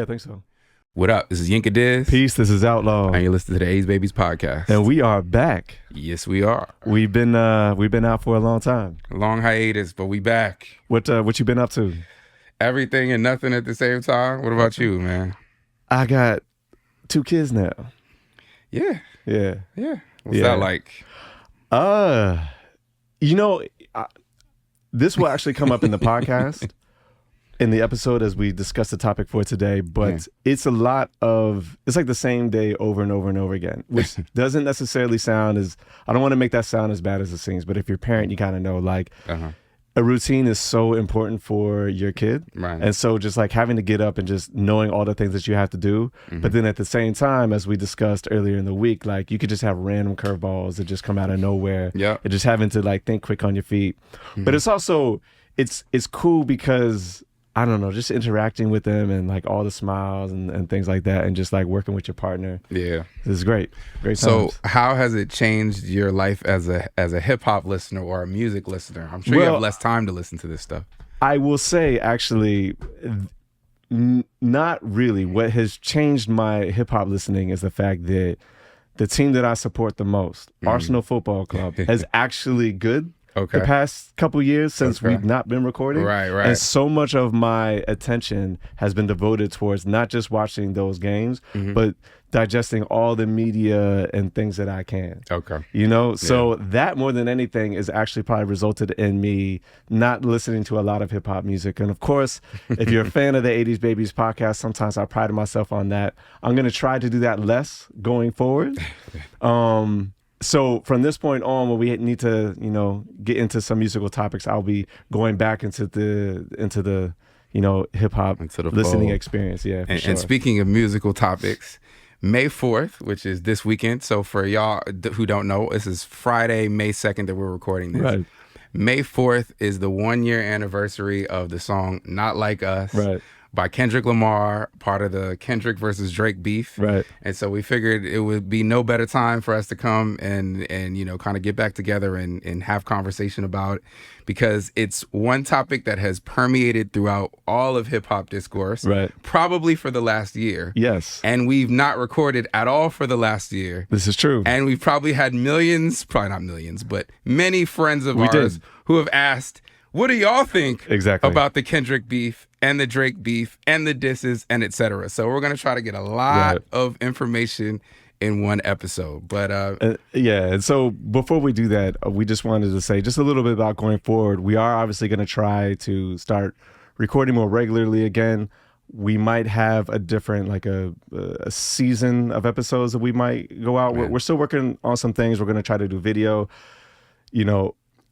I think so. What up? This is Yinka Diz. Peace. This is Outlaw. And you're listening to the A's Babies podcast. And we are back. Yes, we are. We've been out for a long time. A long hiatus, but we back. What you been up to? Everything and nothing at the same time. What about you, man? I got 2 kids now. Yeah. What's that like? This will actually come up in the podcast in the episode as we discuss the topic for today, but it's like the same day over and over and over again, which doesn't necessarily sound as, I don't want to make that sound as bad as it seems, but if you're a parent, you kind of know, like, a routine is so important for your kid. Right. And so just like having to get up and just knowing all the things that you have to do. But then at the same time, as we discussed earlier in the week, like you could just have random curveballs that just come out of nowhere. Yeah. And just having to like think quick on your feet. But it's also, it's cool because, I don't know, just interacting with them and like all the smiles and things like that, and just like working with your partner. Yeah. This is great. Great times. So how has it changed your life as a hip hop listener or a music listener? I'm sure you have less time to listen to this stuff. I will say, actually, not really. What has changed my hip hop listening is the fact that the team that I support the most, Arsenal Football Club, is actually good. The past couple years since we've not been recording. Right. And so much of my attention has been devoted towards not just watching those games, but digesting all the media and things that I can. So that more than anything is actually probably resulted in me not listening to a lot of hip hop music. And of course, if you're a fan of the 80s Babies podcast, sometimes I pride myself on that. I'm going to try to do that less going forward. So from this point on, when we need to, get into some musical topics, I'll be going back into the hip hop listening fold. Experience. Yeah. And speaking of musical topics, May 4th, which is this weekend. So for y'all who don't know, this is Friday, May 2nd that we're recording this. Right. May 4th is the 1-year anniversary of the song "Not Like Us." Right. By Kendrick Lamar, part of the Kendrick versus Drake beef. Right. And so we figured it would be no better time for us to come and kind of get back together and have conversation about it, because it's one topic that has permeated throughout all of hip hop discourse, probably for the last year. Yes. And we've not recorded at all for the last year. This is true. And we've probably had probably not millions, but many friends of ours who have asked, what do y'all think about the Kendrick beef and the Drake beef and the disses and et cetera? So we're going to try to get a lot of information in one episode. But and so before we do that, we just wanted to say just a little bit about going forward. We are obviously going to try to start recording more regularly again. We might have a different, like a season of episodes that we might go out. We're still working on some things. We're going to try to do video.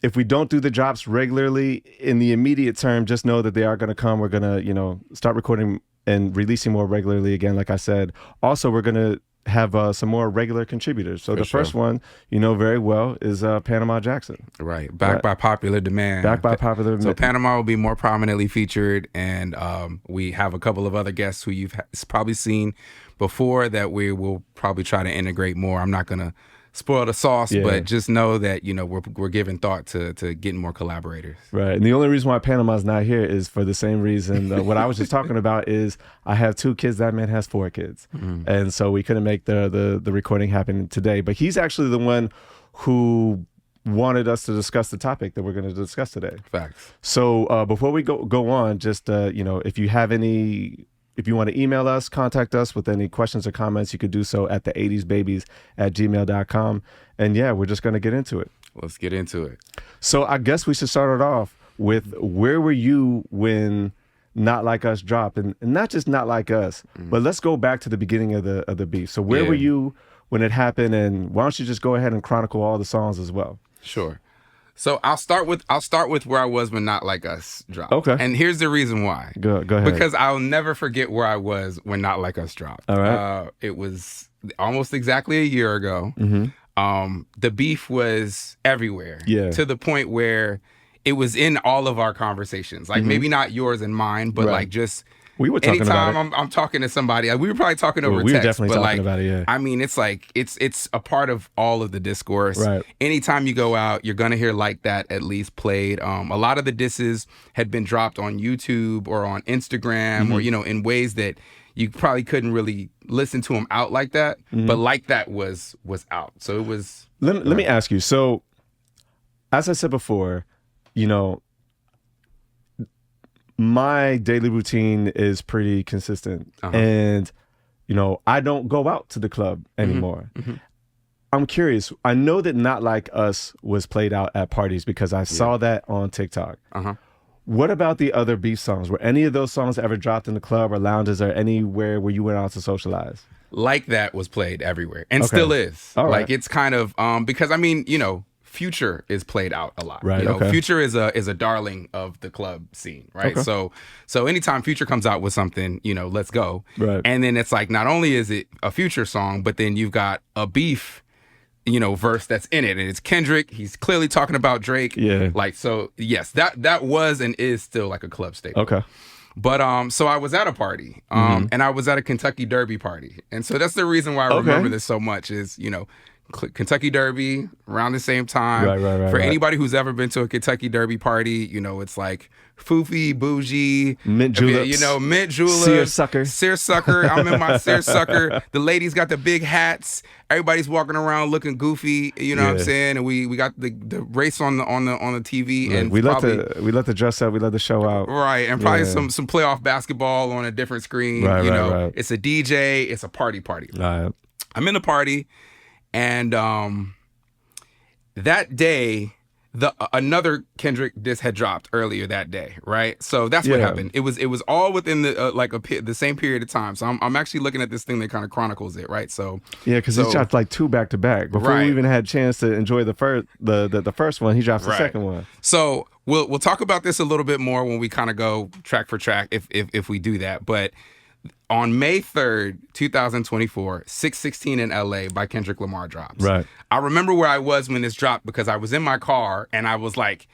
If we don't do the drops regularly in the immediate term, just know that they are going to come. We're going to, start recording and releasing more regularly again, like I said. Also, we're going to have some more regular contributors. So first one, very well, is Panama Jackson. Right. Back by popular demand. So Panama will be more prominently featured, and we have a couple of other guests who you've probably seen before that we will probably try to integrate more. I'm not going to spoil the sauce, but just know that we're giving thought to getting more collaborators. Right. And the only reason why Panama's not here is for the same reason. What I was just talking about is I have 2 kids. That man has 4 kids, and so we couldn't make the recording happen today. But he's actually the one who wanted us to discuss the topic that we're going to discuss today. Facts. So before we go on, just if you have any. If you want to email us, contact us with any questions or comments, you could do so at the80sbabies@gmail.com. And we're just going to get into it. Let's get into it. So I guess we should start it off with, where were you when Not Like Us dropped? And not just Not Like Us, but let's go back to the beginning of the beef. So where were you when it happened? And why don't you just go ahead and chronicle all the songs as well? Sure. So I'll start with where I was when Not Like Us dropped. Okay. And here's the reason why. Go ahead. Because I'll never forget where I was when Not Like Us dropped. All right. It was almost exactly a year ago. The beef was everywhere. Yeah. To the point where it was in all of our conversations. Like maybe not yours and mine, but like just We were talking anytime about it. I'm talking to somebody, we were probably talking over we were text. definitely but talking about it, yeah. I mean, it's like, it's a part of all of the discourse. Right. Anytime you go out, you're going to hear Like That at least played. A lot of the disses had been dropped on YouTube or on Instagram or, in ways that you probably couldn't really listen to him out like that, but Like That was out. So it was. Let me ask you. So, as I said before, you know, my daily routine is pretty consistent, and you know, I don't go out to the club anymore. I'm curious. I know that Not Like Us was played out at parties because I saw that on TikTok. What about the other Beef songs? Were any of those songs ever dropped in the club or lounges or anywhere where you went out to socialize? Like That was played everywhere and still is. All right. Like it's kind of because I mean, you know, Future is played out a lot. Right. You know, Future is a darling of the club scene, right? So anytime Future comes out with something, you know, let's go. Right. And then it's like not only is it a Future song, but then you've got a Beef, you know, verse that's in it, and it's Kendrick. He's clearly talking about Drake. Yeah. Like, so yes, that was and is still like a club staple. Okay. But so I was at a party, and I was at a Kentucky Derby party, and so that's the reason why I remember this so much is, you know, Kentucky Derby around the same time. Right. For anybody who's ever been to a Kentucky Derby party, you know, it's like foofy, bougie, mint juleps, you know, mint juleps, seersucker. I'm in my seersucker. The ladies got the big hats. Everybody's walking around looking goofy. You know what I'm saying? And we got the race on the TV, and we let the dress up, we let the show out, right? And probably some playoff basketball on a different screen. Right. It's a DJ. It's a party. Right. I'm in the party. And that day, another Kendrick diss had dropped earlier that day, right? So that's what happened. It was all within the the same period of time. So I'm actually looking at this thing that kind of chronicles it, right? So because he dropped like 2 back to back before we even had a chance to enjoy the first one. He drops the second one. So we'll talk about this a little bit more when we kind of go track for track if we do that, but. On May 3rd, 2024, 616 in LA by Kendrick Lamar drops. Right. I remember where I was when this dropped because I was in my car and I was like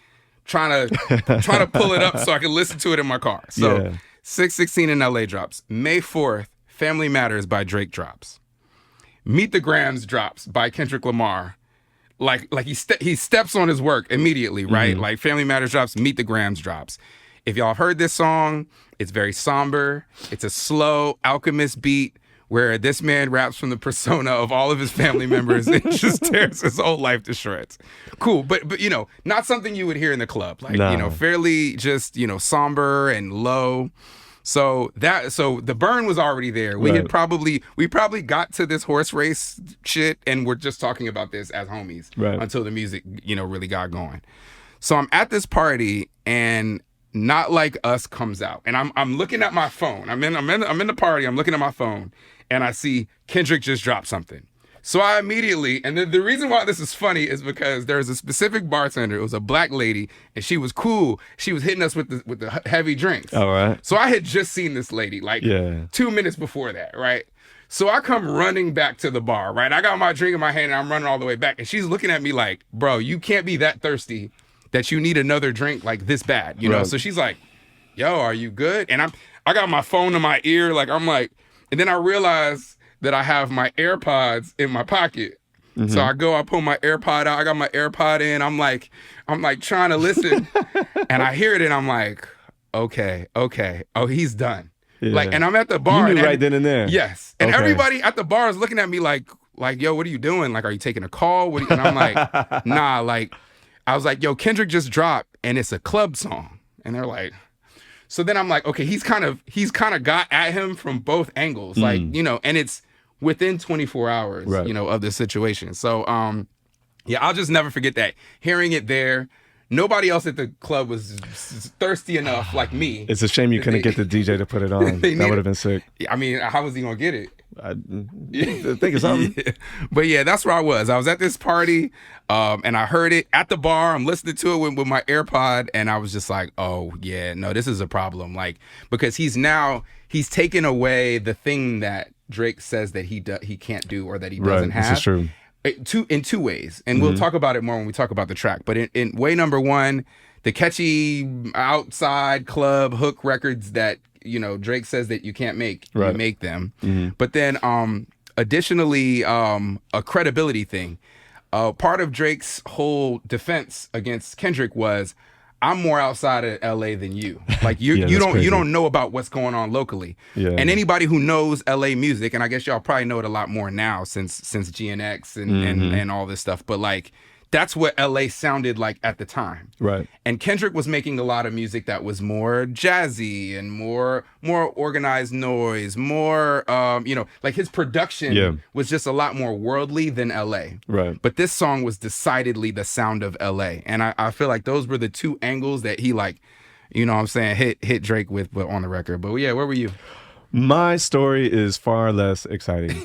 trying to pull it up so I could listen to it in my car. So 616 in LA drops. May 4th, Family Matters by Drake drops. Meet the Grams drops by Kendrick Lamar. Like he steps on his work immediately, right? Like Family Matters drops, Meet the Grams drops. If y'all have heard this song, it's very somber. It's a slow Alchemist beat where this man raps from the persona of all of his family members and just tears his whole life to shreds. Cool, but you know, not something you would hear in the club. Like, you know, fairly just, you know, somber and low. So the burn was already there. We probably got to this horse race shit and we're just talking about this as homies until the music, you know, really got going. So I'm at this party and Not Like Us comes out, and I'm looking at my phone. I'm in the party. I'm looking at my phone, and I see Kendrick just dropped something. So I immediately, and the reason why this is funny is because there's a specific bartender. It was a black lady, and she was cool. She was hitting us with the heavy drinks. All right. So I had just seen this lady 2 minutes before that, right? So I come running back to the bar, right? I got my drink in my hand, and I'm running all the way back, and she's looking at me like, "Bro, you can't be that thirsty that you need another drink like this bad, you know?" So she's like, "Yo, are you good?" And I got my phone to my ear, like I'm like, and then I realize that I have my AirPods in my pocket. So I pull my AirPod out, I got my AirPod in, I'm like trying to listen, and I hear it, and I'm like, okay, oh, he's done. Like, and I'm at the bar. You knew right then and there. Yes, and everybody at the bar is looking at me like, yo, what are you doing? Like, are you taking a call? And I'm like, nah, like. I was like, yo, Kendrick just dropped and it's a club song. And they're like, so then I'm like, okay, he's kind of got at him from both angles. Like, you know, and it's within 24 hours, you know, of the situation. So, I'll just never forget that. Hearing it there, nobody else at the club was thirsty enough like me. It's a shame you couldn't get the DJ to put it on. That would have been sick. I mean, how was he going to get it? I think of something. But yeah, that's where I was. I was at this party, and I heard it at the bar. I'm listening to it with my AirPod, and I was just like, oh yeah, no, this is a problem. Like, because he's taken away the thing that Drake says that he can't do or that he doesn't have. This is true. In two ways, and we'll talk about it more when we talk about the track. But in way number one, the catchy outside club hook records that, you know, Drake says that you can't make, you make them. But then additionally, a credibility thing. Part of Drake's whole defense against Kendrick was, I'm more outside of LA than you. Like you don't know about what's going on locally. Yeah. And anybody who knows LA music, and I guess y'all probably know it a lot more now since GNX and all this stuff, but like that's what LA sounded like at the time. Right. And Kendrick was making a lot of music that was more jazzy and more organized noise, more like his production was just a lot more worldly than LA. Right. But this song was decidedly the sound of LA. And I feel like those were the two angles that he like, you know what I'm saying, hit Drake with but on the record. But yeah, where were you? My story is far less exciting.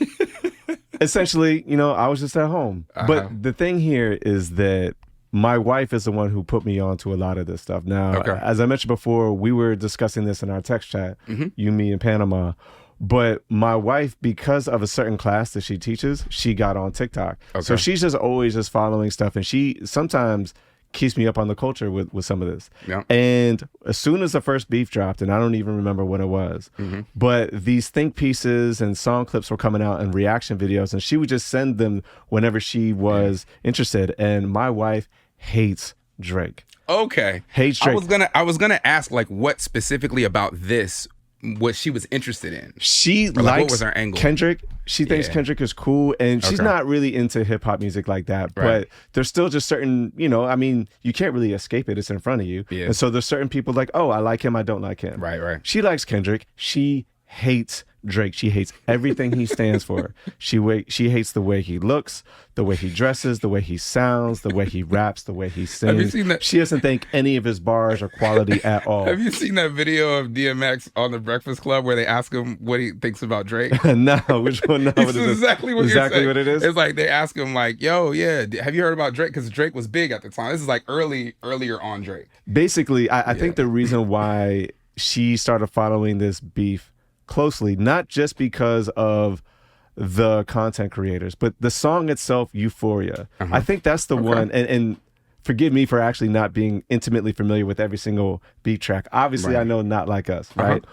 Essentially, I was just at home. But the thing here is that my wife is the one who put me onto a lot of this stuff. Now, as I mentioned before, we were discussing this in our text chat, you, me, and Panama. But my wife, because of a certain class that she teaches, she got on TikTok. So she's just always just following stuff. And she sometimes keeps me up on the culture with some of this. Yeah. And as soon as the first beef dropped, and I don't even remember when it was, but these think pieces and song clips were coming out and reaction videos, and she would just send them whenever she was interested. And my wife hates Drake. Okay. Hates Drake. I was gonna ask like what specifically about this what she was interested in. She likes what was her angle? Kendrick. She thinks Kendrick is cool, and she's not really into hip hop music like that. But there's still just certain, I mean, you can't really escape it. It's in front of you. Yeah. And so there's certain people like, oh, I like him, I don't like him. Right. She likes Kendrick. She hates Drake. She hates everything he stands for. She hates the way he looks, the way he dresses, the way he sounds, the way he raps, the way he sings. Have you seen that? She doesn't think any of his bars are quality at all. Have you seen that video of DMX on the Breakfast Club where they ask him what he thinks about Drake? No, which one? No, this is exactly what you're saying. What it is. It's like they ask him like, "Yo, yeah, have you heard about Drake?" Because Drake was big at the time. This is like earlier on Drake. Basically, I think the reason why she started following this beef closely, not just because of the content creators, but the song itself, Euphoria. I think that's the one, and forgive me for actually not being intimately familiar with every single beat track. Obviously, I know Not Like Us, right?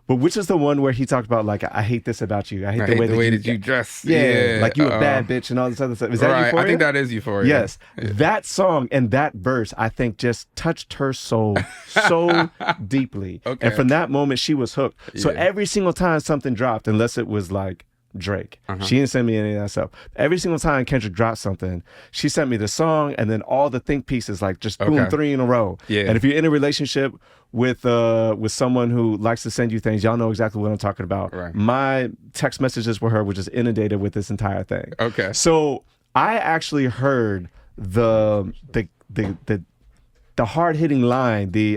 But which is the one where he talked about, like, I hate this about you. I hate the way that you dress. Yeah, like you a bad bitch and all this other stuff. Is that Euphoria? I think that is Euphoria. Yes. That song and that verse, I think, just touched her soul so deeply. And from that moment, she was hooked. So every single time something dropped, unless it was like Drake, she didn't send me any of that stuff. Every single time Kendrick dropped something, she sent me the song and then all the think pieces, like just boom, 3 in a row. And if you're in a relationship with someone who likes to send you things, y'all know exactly what I'm talking about. My text messages with her were just inundated with this entire thing. So I actually heard the hard-hitting line, the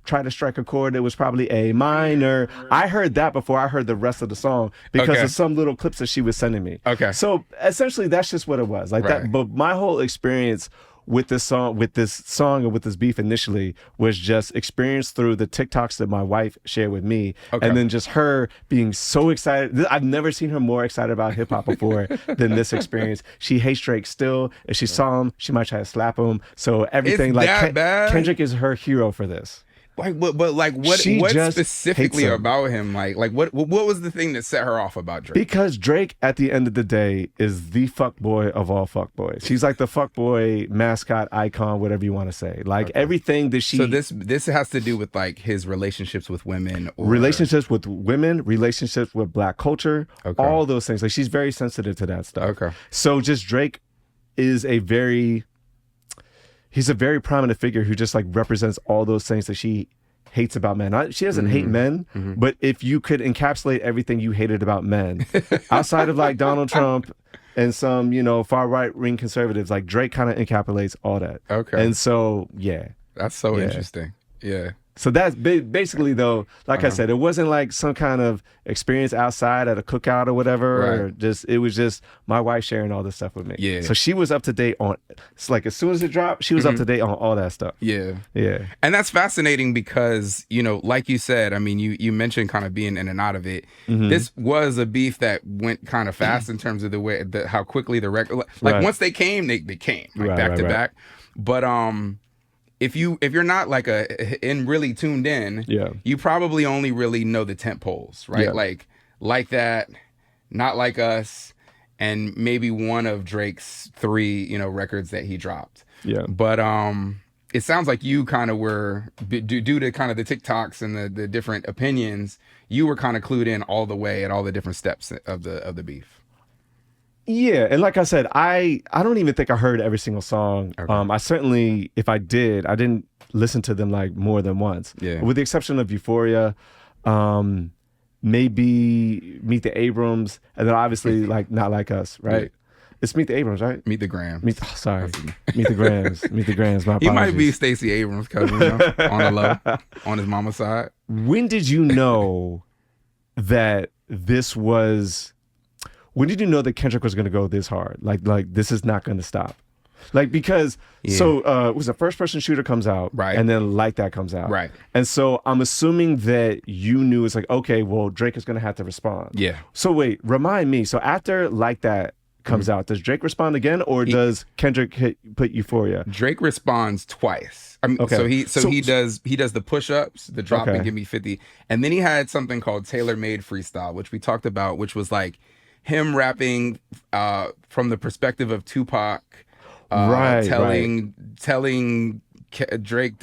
try to strike a chord that was probably A minor. I heard that before I heard the rest of the song because of some little clips that she was sending me. So essentially, that's just what it was. Like that. But my whole experience with this song and with this beef initially was just experienced through the TikToks that my wife shared with me, and then just her being so excited. I've never seen her more excited about hip hop before than this experience. She hates Drake still. If she saw him, she might try to slap him. So everything, like Kendrick is her hero for this. Like, but like, what specifically about him? Like, what was the thing that set her off about Drake? Because Drake, at the end of the day, is the fuckboy of all fuckboys. He's like the fuckboy mascot icon, whatever you want to say. Like everything that she. So this has to do with like his relationships with women, relationships with women, relationships with Black culture, all those things. Like she's very sensitive to that stuff. So just Drake is he's a very prominent figure who just like represents all those things that she hates about men. She doesn't hate men, but if you could encapsulate everything you hated about men, outside of like Donald Trump and some, far right wing conservatives, like Drake kind of encapsulates all that. And so, that's so interesting. Yeah. So that's basically, though, like I said, it wasn't like some kind of experience outside at a cookout or whatever. Or it was just my wife sharing all this stuff with me. Yeah. So she was up to date on, it's like as soon as it dropped, she was up to date on all that stuff. Yeah. Yeah. And that's fascinating because, like you said, I mean, you mentioned kind of being in and out of it. This was a beef that went kind of fast in terms of the way, how quickly the record, like once they came, they came like back to back. But, if you're not like really tuned in, you probably only really know the tent poles, right? Like that, Not Like Us, and maybe one of Drake's 3, records that he dropped. Yeah. But it sounds like you kind of were, due to kind of the TikToks and the different opinions, you were kind of clued in all the way at all the different steps of the beef. Yeah, and like I said, I don't even think I heard every single song. Okay. I certainly, if I did, I didn't listen to them like more than once. Yeah. With the exception of Euphoria, maybe Meet the Abrams, and then obviously like Not Like Us, right? Yeah. It's Meet the Abrams, right? Meet the Grams. Meet the Grams. Meet the Grams. My apologies. He might be Stacey Abrams' cousin, on the low, on his mama's side. When did you know that this was? When did you know that Kendrick was going to go this hard? Like this is not going to stop. Like, because it was a first person shooter comes out, right, and then Like That comes out, right, and so I'm assuming that you knew it's like, okay, well, Drake is going to have to respond. Yeah. So wait, remind me. So after Like That comes out, does Drake respond again, or does Kendrick put Euphoria? Drake responds twice. I mean, okay. So he does the push-ups, the drop and give me 50, and then he had something called Tailor Made Freestyle, which we talked about, which was like him rapping from the perspective of Tupac, telling Drake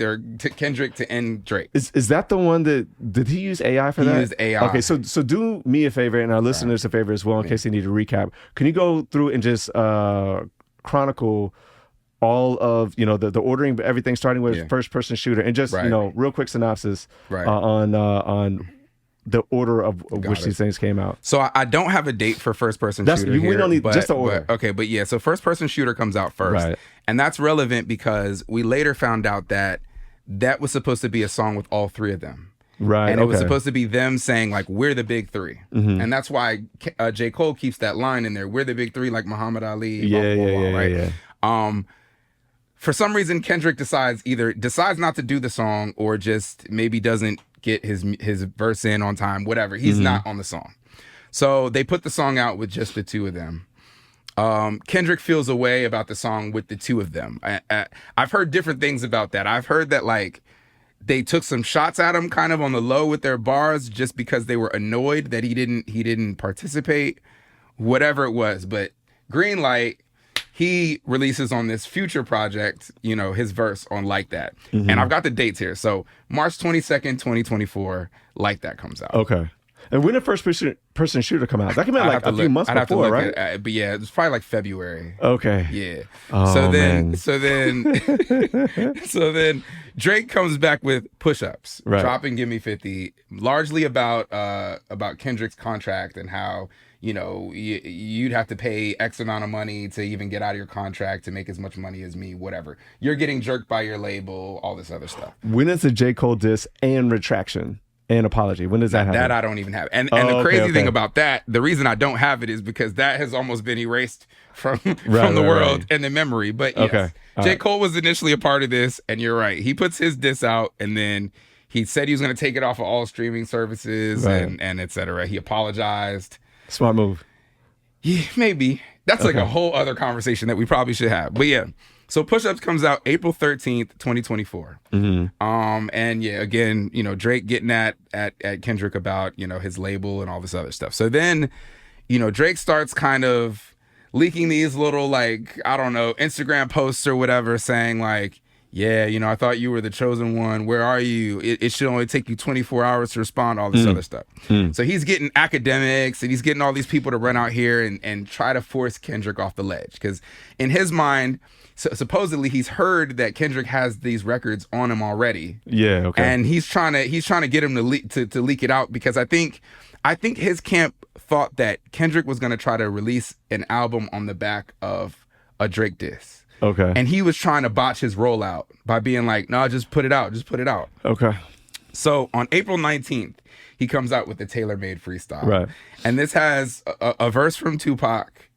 Kendrick to end Drake. Is that the one that did he use AI for that? He used AI. Okay, so do me a favor and our listeners a favor as well, in case they need a recap. Can you go through and just chronicle all of the ordering, everything starting with first person shooter, and just real quick synopsis on the order of which these things came out. So I don't have a date for first person shooter here. We don't need just the order. But yeah, so first person shooter comes out first. Right. And that's relevant because we later found out that was supposed to be a song with all three of them. Right. And it was supposed to be them saying like, we're the big three. Mm-hmm. And that's why J. Cole keeps that line in there. We're the big three, like Muhammad Ali. Right. For some reason, Kendrick decides not to do the song, or just maybe doesn't get his verse in on time, whatever. He's not on the song. So they put the song out with just the two of them. Kendrick feels a way about the song with the two of them. I've heard different things about that. I've heard that like they took some shots at him kind of on the low with their bars just because they were annoyed that he didn't participate, whatever it was. But green light, he releases on this future project, his verse on Like That. Mm-hmm. And I've got the dates here. So March 22nd, 2024, Like That comes out. Okay. And when did first person shooter come out? That came out like a few months before, right? But yeah, it was probably like February. Okay. Yeah. Oh, so then Drake comes back with push-ups, right, drop and give me 50, largely about Kendrick's contract and how you'd have to pay X amount of money to even get out of your contract to make as much money as me, whatever. You're getting jerked by your label, all this other stuff. When is the J. Cole diss and retraction and apology? When does that happen? That I don't even have. And the crazy thing about that, the reason I don't have it is because that has almost been erased from the world and the memory. But yes, J. Cole was initially a part of this, and you're right. He puts his diss out, and then he said he was going to take it off of all streaming services and et cetera. He apologized. Smart move. Yeah, maybe. That's like a whole other conversation that we probably should have. But yeah. So Push Ups comes out April 13th, 2024. Mm-hmm. And yeah, again, Drake getting at Kendrick about, his label and all this other stuff. So then, Drake starts kind of leaking these little, like, I don't know, Instagram posts or whatever saying like, yeah, I thought you were the chosen one. Where are you? It should only take you 24 hours to respond, all this other stuff. So he's getting academics and he's getting all these people to run out here and try to force Kendrick off the ledge. Because in his mind, supposedly he's heard that Kendrick has these records on him already. Yeah, okay. And he's trying to get him to leak it out, because I think his camp thought that Kendrick was going to try to release an album on the back of a Drake diss. Okay. And he was trying to botch his rollout by being like, no, just put it out. Just put it out. Okay. So on April 19th, he comes out with the Tailor Made Freestyle. Right. And this has a verse from Tupac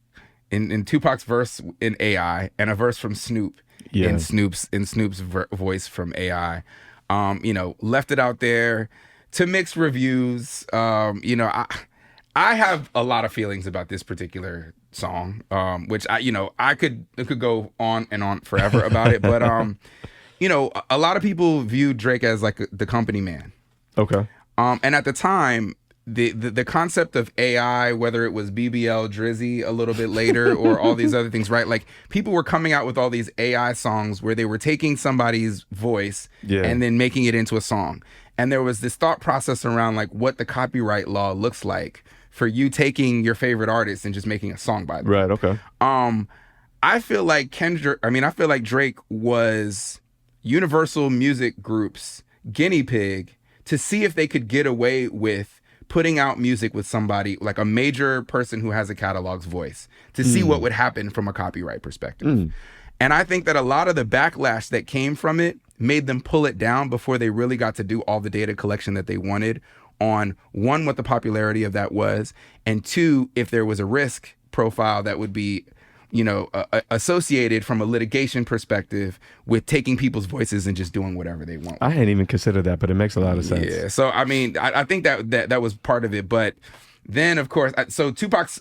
in Tupac's verse in AI, and a verse from Snoop in Snoop's voice from AI. Left it out there to mixed reviews. I have a lot of feelings about this particular song, which I could go on and on forever about it, but a lot of people view Drake as like the company man. Okay. And at the time, the concept of AI, whether it was BBL Drizzy a little bit later or all these other things, right? Like people were coming out with all these AI songs where they were taking somebody's voice and then making it into a song. And there was this thought process around like what the copyright law looks like for you taking your favorite artist and just making a song by them. Right, okay. I feel like Drake was Universal Music Group's guinea pig to see if they could get away with putting out music with somebody like a major person who has a catalog's voice to see what would happen from a copyright perspective. And I think that a lot of the backlash that came from it made them pull it down before they really got to do all the data collection that they wanted on, one, what the popularity of that was, and two, if there was a risk profile that would be, you know, associated from a litigation perspective with taking people's voices and just doing whatever they want. I hadn't even considered that, but it makes a lot of sense. Yeah. So, I mean, I think that was part of it. But then, of course, so Tupac's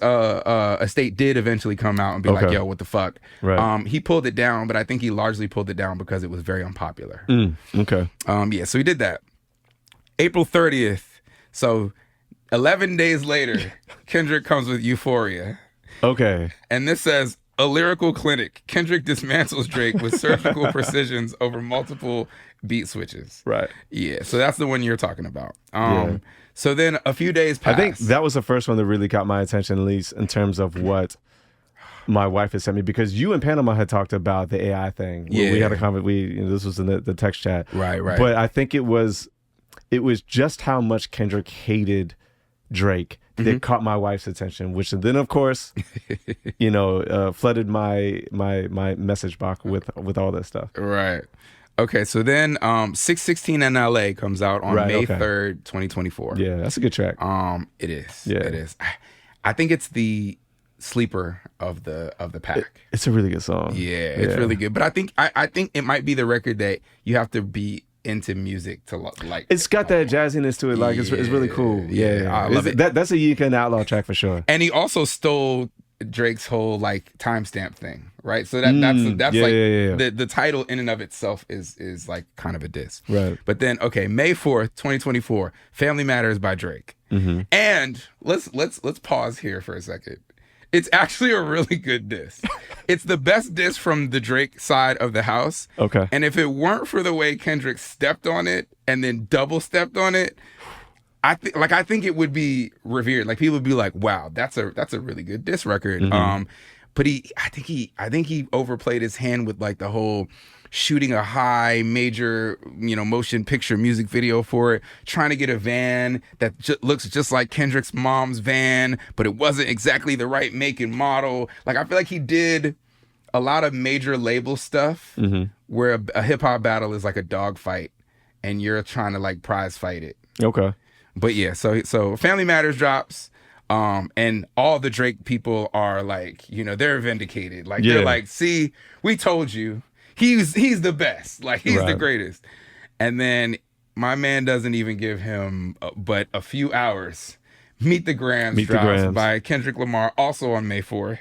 estate did eventually come out and be like, yo, what the fuck? Right. He pulled it down, but I think he largely pulled it down because it was very unpopular. Okay. Yeah, so he did that. April 30th. So 11 days later, Kendrick comes with Euphoria. Okay. And this says, a lyrical clinic. Kendrick dismantles Drake with surgical precisions over multiple beat switches. Right. Yeah. So that's the one you're talking about. So then a few days passed. I think that was the first one that really got my attention, at least in terms of what my wife had sent me, because you and Panama had talked about the AI thing. Yeah. We had a comment. This was in the text chat. Right. But I think it was just how much Kendrick hated Drake that caught my wife's attention, which then, of course, flooded my message box with all this stuff. Right. Okay, so then 616 in LA comes out on May 3rd, 2024. Yeah, that's a good track. It is. Yeah. It is. I think it's the sleeper of the pack. It's a really good song. Yeah, it's really good. But I think it might be the record that you have to be into music to like. It's got that jazziness to it. Like it's really cool. Yeah. I love it. That's a Yeek and Outlaw track for sure. And he also stole Drake's whole like timestamp thing, right? So that's the title in and of itself is like kind of a diss. Right. But then May 4th, 2024, Family Matters by Drake. And let's pause here for a second. It's actually a really good diss. It's the best diss from the Drake side of the house. Okay. And if it weren't for the way Kendrick stepped on it and then double stepped on it, I think it would be revered. Like people would be like, "Wow, that's a really good diss record." But I think he overplayed his hand with like the whole shooting a high major, motion picture music video for it, trying to get a van that looks just like Kendrick's mom's van, but it wasn't exactly the right make and model. Like I feel like he did a lot of major label stuff where a hip hop battle is like a dog fight and you're trying to like prize fight it. Okay. But yeah, so Family Matters drops. And all the Drake people are like, they're vindicated. Like they're like, see, we told you. He's the best. Like he's the greatest. And then my man doesn't even give him but a few hours. Meet the Grams drops by Kendrick Lamar, also on May 4th.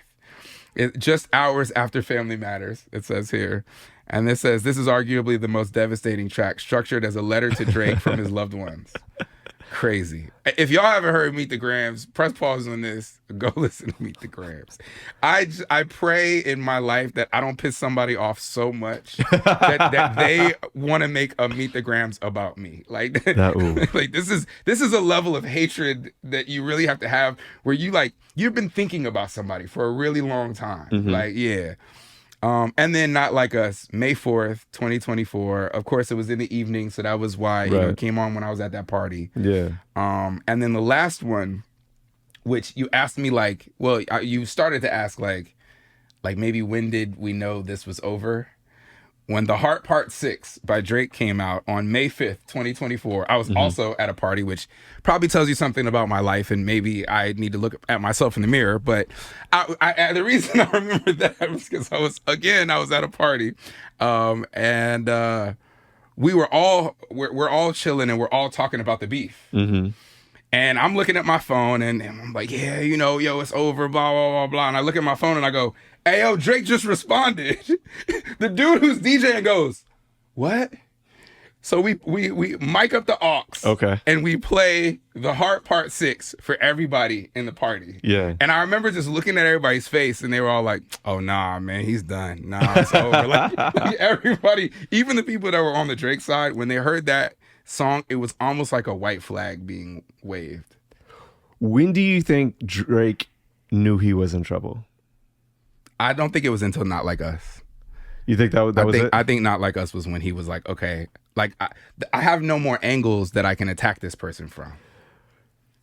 Just hours after Family Matters, it says here. And this says, this is arguably the most devastating track, structured as a letter to Drake from his loved ones. Crazy. If y'all haven't heard Meet the Grams, press pause on this. Go listen to Meet the Grams. I pray in my life that I don't piss somebody off so much that they want to make a Meet the Grams about me. Like like this is a level of hatred that you really have to have where you've been thinking about somebody for a really long time. Like yeah. And then Not Like Us, May 4th, 2024. Of course, it was in the evening, so that was why it came on when I was at that party. Yeah. And then the last one, which you asked me you started to ask like maybe when did we know this was over? When The Heart Part 6 by Drake came out on May 5th, 2024, I was also at a party, which probably tells you something about my life, and maybe I need to look at myself in the mirror. But the reason I remember that was because I was at a party, and we're all chilling and we're all talking about the beef. And I'm looking at my phone and I'm like, yeah, it's over, blah, blah, blah, blah. And I look at my phone and I go, hey, yo, Drake just responded. The dude who's DJing goes, what? So we mic up the aux. Okay. And we play The Heart Part 6 for everybody in the party. Yeah. And I remember just looking at everybody's face and they were all like, oh, nah, man, he's done. Nah, it's over. Like everybody, even the people that were on the Drake side, when they heard that song, it was almost like a white flag being waved. When do you think Drake knew he was in trouble? I don't think it was until Not Like Us. You think that was it? I think Not Like Us was when he was like, okay, like I have no more angles that I can attack this person from.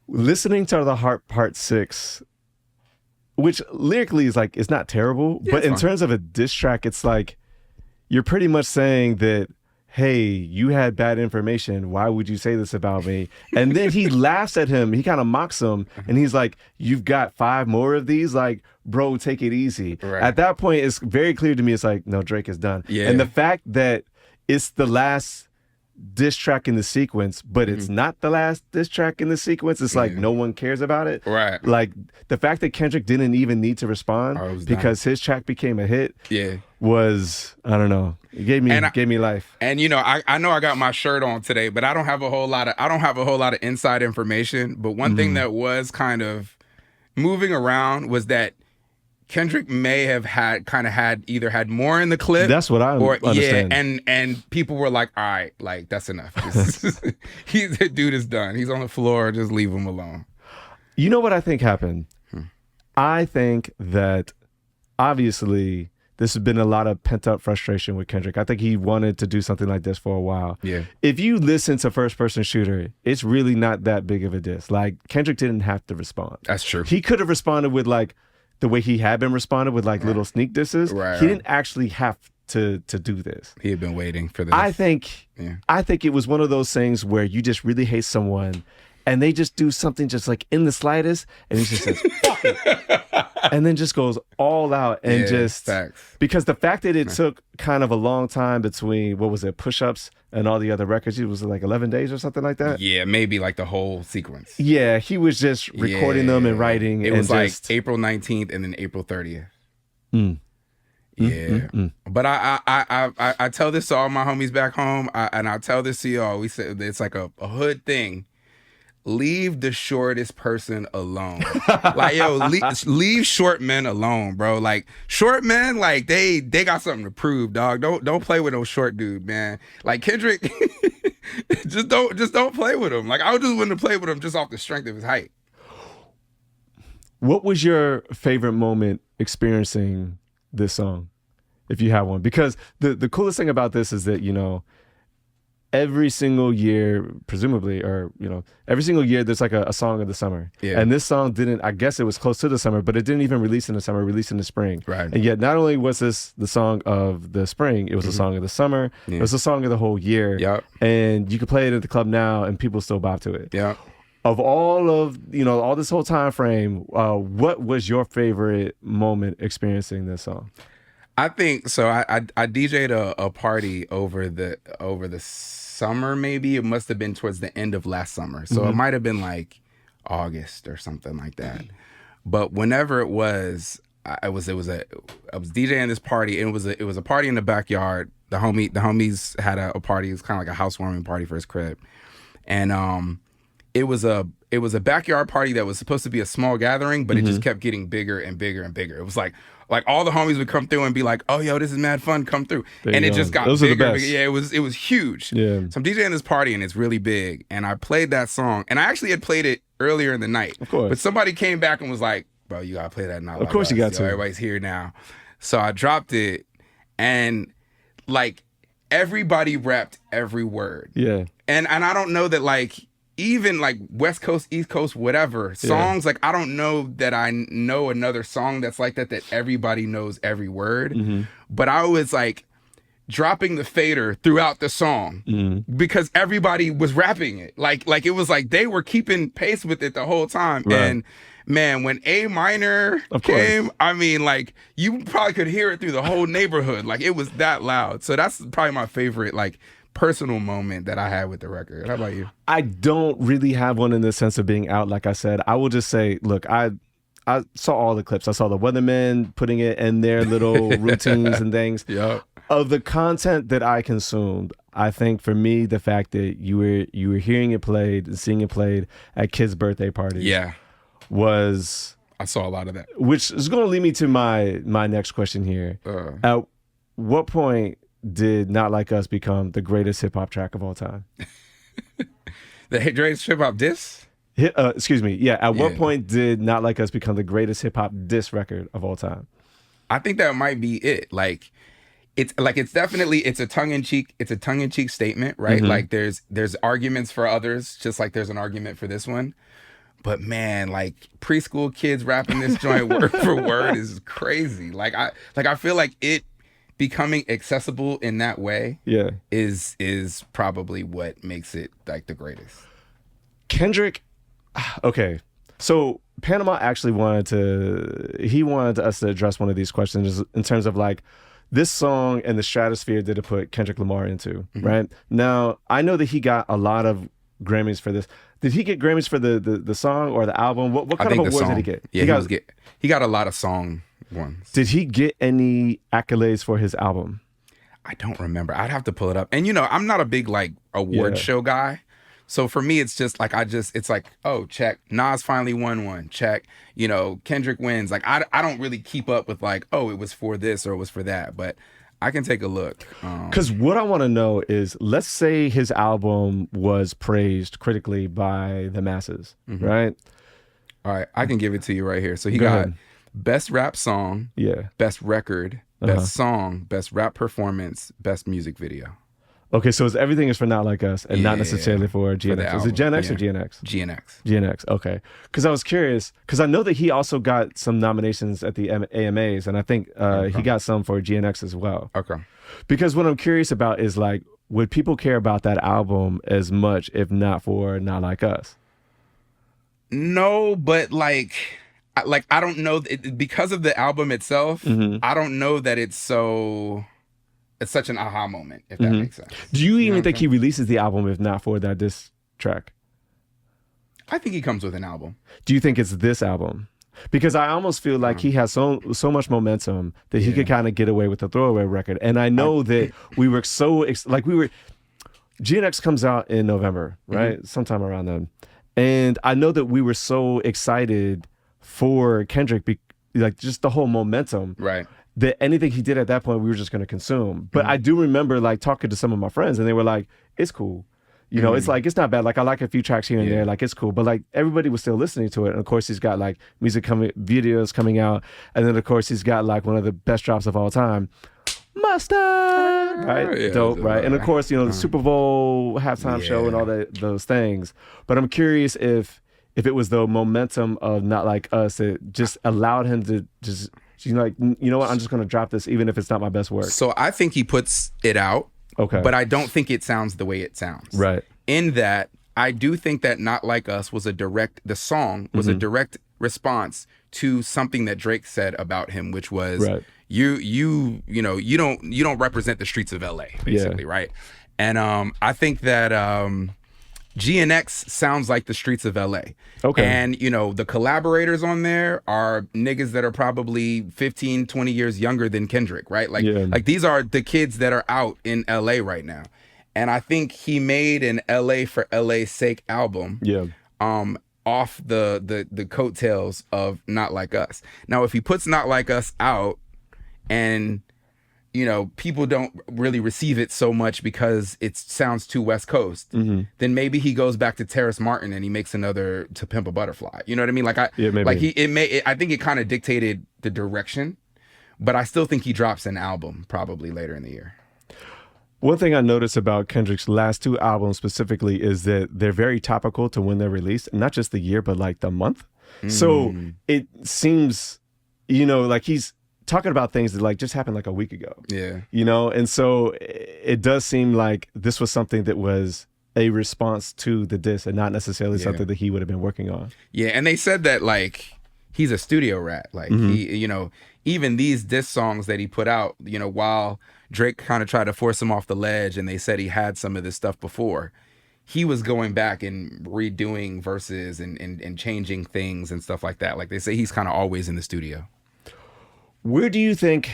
Listening to The Heart Part 6, which lyrically is like, it's not terrible, but in terms of a diss track, it's like, you're pretty much saying that, hey, you had bad information. Why would you say this about me? And then he laughs at him. He kind of mocks him. And he's like, you've got 5 more of these? Like, bro, take it easy. Right. At that point, it's very clear to me. It's like, no, Drake is done. Yeah. And the fact that it's the last diss track in the sequence, but it's not the last diss track in the sequence. It's like no one cares about it. Right. Like the fact that Kendrick didn't even need to respond because his track became a hit was, I don't know. It gave me life. And you know, I know I got my shirt on today, but I don't have a whole lot of inside information. But one thing that was kind of moving around was that Kendrick may have either had more in the clip. That's what I understand. Yeah, and people were like, all right, like that's enough. The dude is done. He's on the floor. Just leave him alone. You know what I think happened? I think that obviously this has been a lot of pent up frustration with Kendrick. I think he wanted to do something like this for a while. Yeah. If you listen to First Person Shooter, it's really not that big of a diss. Like Kendrick didn't have to respond. That's true. He could have responded with like the way he had been responded with like little sneak disses. Right. He didn't actually have to do this. He had been waiting for this. I think it was one of those things where you just really hate someone and they just do something just like in the slightest and he just says, fuck it. And then just goes all out and facts. Because the fact that it took kind of a long time between, what was it, Push-Ups and all the other records, it was like 11 days or something like that. Yeah, maybe like the whole sequence. Yeah, he was just recording them and writing. It was like April 19th and then April 30th. But I tell this to all my homies back home, and I tell this to y'all. We said it's like a hood thing. Leave the shortest person alone. Like, yo, leave short men alone, bro. Like, short men, like, they got something to prove, dog. Don't play with no short dude, man. Like, Kendrick, just don't play with him. Like, I just wouldn't have played with him just off the strength of his height. What was your favorite moment experiencing this song, if you have one? Because the coolest thing about this is that, you know, every single year, presumably, or, you know, every single year there's like a song of the summer. Yeah. And this song didn't, I guess it was close to the summer, but it didn't even release in the summer, it released in the spring. Right. And yet not only was this the song of the spring, it was the song of the summer, it was the song of the whole year. Yep. And you could play it at the club now and people still bop to it. Yeah. Of all of, you know, all this whole time frame, what was your favorite moment experiencing this song? I think so. I DJ'd a party over the summer. Maybe it must have been towards the end of last summer, so it might have been like August or something like that. But whenever it was, I was DJing this party, and it was a party in the backyard. The homies had a party. It was kind of like a housewarming party for his crib, and it was a backyard party that was supposed to be a small gathering, but it just kept getting bigger and bigger and bigger. It was like all the homies would come through and be like, "Oh, yo, this is mad fun. Come through." And it just got bigger and bigger. Yeah, it was huge. Yeah. So I'm DJing this party and it's really big. And I played that song. And I actually had played it earlier in the night. Of course. But somebody came back and was like, "Bro, you gotta play that now." Of course you got to. Everybody's here now. So I dropped it and like everybody rapped every word. Yeah. And I don't know that like even like West Coast, East Coast, whatever songs, like I don't know that I know another song that's like that everybody knows every word. But I was like dropping the fader throughout the song because everybody was rapping it. Like it was like they were keeping pace with it the whole time. Right. And man, when A minor came, I mean, like you probably could hear it through the whole neighborhood. Like it was that loud. So that's probably my favorite, like, personal moment that I had with the record. How about you? I don't really have one in the sense of being out. Like I said, I will just say, look, I saw all the clips. I saw the weathermen putting it in their little routines and things. Yeah. Of the content that I consumed, I think for me, the fact that you were hearing it played and seeing it played at kids' birthday parties, was, I saw a lot of that. Which is going to lead me to my next question here. At what point did Not Like Us become the greatest hip hop track of all time? The greatest hip hop diss? Excuse me. Yeah. At what point did Not Like Us become the greatest hip hop diss record of all time? I think that might be it. Like, it's definitely a tongue in cheek statement, right? Mm-hmm. Like there's arguments for others, just like there's an argument for this one. But man, like preschool kids rapping this joint word for word is crazy. Like I feel like it becoming accessible in that way is probably what makes it like the greatest. Kendrick, okay. So Panama actually wanted us to address one of these questions in terms of like this song and the stratosphere did it put Kendrick Lamar into, right? Now, I know that he got a lot of Grammys for this. Did he get Grammys for the song or the album? What kind of awards did he get? Yeah, he got a lot of song ones. Did he get any accolades for his album? I don't remember. I'd have to pull it up. And I'm not a big like award show guy. So for me, it's just like, it's like, oh, check. Nas finally won one. Check. Kendrick wins. Like, I don't really keep up with like, oh, it was for this or it was for that. But I can take a look. Because what I want to know is, let's say his album was praised critically by the masses, right? All right. I can give it to you right here. So he got best rap song, best record, best song, best rap performance, best music video. Okay, so everything is for Not Like Us and not necessarily for GNX. Is it Gen X or GNX? GNX. GNX, okay. Because I was curious, because I know that he also got some nominations at the AMAs, and I think he got some for GNX as well. Okay. Because what I'm curious about is, like, would people care about that album as much if not for Not Like Us? No, but like I don't know, because of the album itself, I don't know that it's such an aha moment, if that makes sense. Do you even think he releases the album if not for that diss track? I think he comes with an album. Do you think it's this album? Because I almost feel like he has so much momentum that he could kind of get away with a throwaway record. And I know that we were GNX comes out in November, right? Sometime around then. And I know that we were so excited for Kendrick, like just the whole momentum. Right. That anything he did at that point, we were just going to consume. But I do remember like talking to some of my friends and they were like, it's cool. It's like, it's not bad. Like I like a few tracks here and there. Like it's cool. But like everybody was still listening to it. And of course he's got like videos coming out. And then of course he's got like one of the best drops of all time. Mustard, right? Yeah, dope, right? And of course, the Super Bowl halftime show and all those things. But I'm curious if it was the momentum of Not Like Us that just allowed him to just, like, you know what, I'm just going to drop this even if it's not my best work. So I think he puts it out, but I don't think it sounds the way it sounds. Right. In that, I do think that Not Like Us was a direct response to something that Drake said about him, which was you don't represent the streets of LA, basically, right? And I think that GNX sounds like the streets of LA. Okay. And, the collaborators on there are niggas that are probably 15, 20 years younger than Kendrick, right? Like these are the kids that are out in LA right now. And I think he made an LA for LA's sake album. Yeah. Off the coattails of Not Like Us. Now, if he puts Not Like Us out and people don't really receive it so much because it sounds too West Coast, then maybe he goes back to Terrace Martin and he makes another To Pimp a Butterfly. You know what I mean? I think it kind of dictated the direction, but I still think he drops an album probably later in the year. One thing I noticed about Kendrick's last two albums specifically is that they're very topical to when they're released, and not just the year, but like the month. So it seems, like he's talking about things that like just happened like a week ago. Yeah. And so it does seem like this was something that was a response to the diss and not necessarily something that he would have been working on. Yeah, and they said that like he's a studio rat. Like he, even these diss songs that he put out, while Drake kind of tried to force him off the ledge and they said he had some of this stuff before, he was going back and redoing verses and changing things and stuff like that. Like they say he's kind of always in the studio. Where do you think,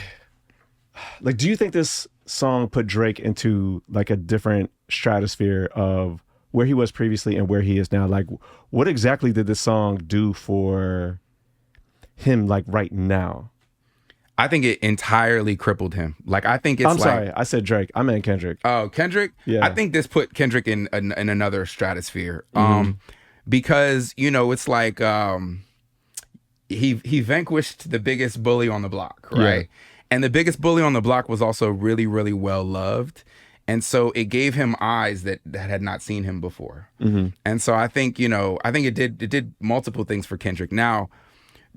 do you think this song put Drake into like a different stratosphere of where he was previously and where he is now? Like, what exactly did this song do for him, like right now? I think it entirely crippled him. Like, I think it's I'm sorry, I said Drake. I meant Kendrick. Oh, Kendrick? Yeah. I think this put Kendrick in another stratosphere. Because, you know, it's like he vanquished the biggest bully on the block, right? Yeah. And the biggest bully on the block was also really, really well loved. And so it gave him eyes that had not seen him before. And so I think, you know, it did multiple things for Kendrick. Now,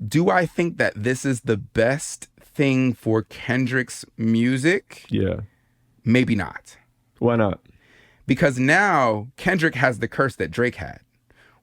do I think that this is the best thing for Kendrick's music? Yeah. Maybe not. Why not? Because now Kendrick has the curse that Drake had,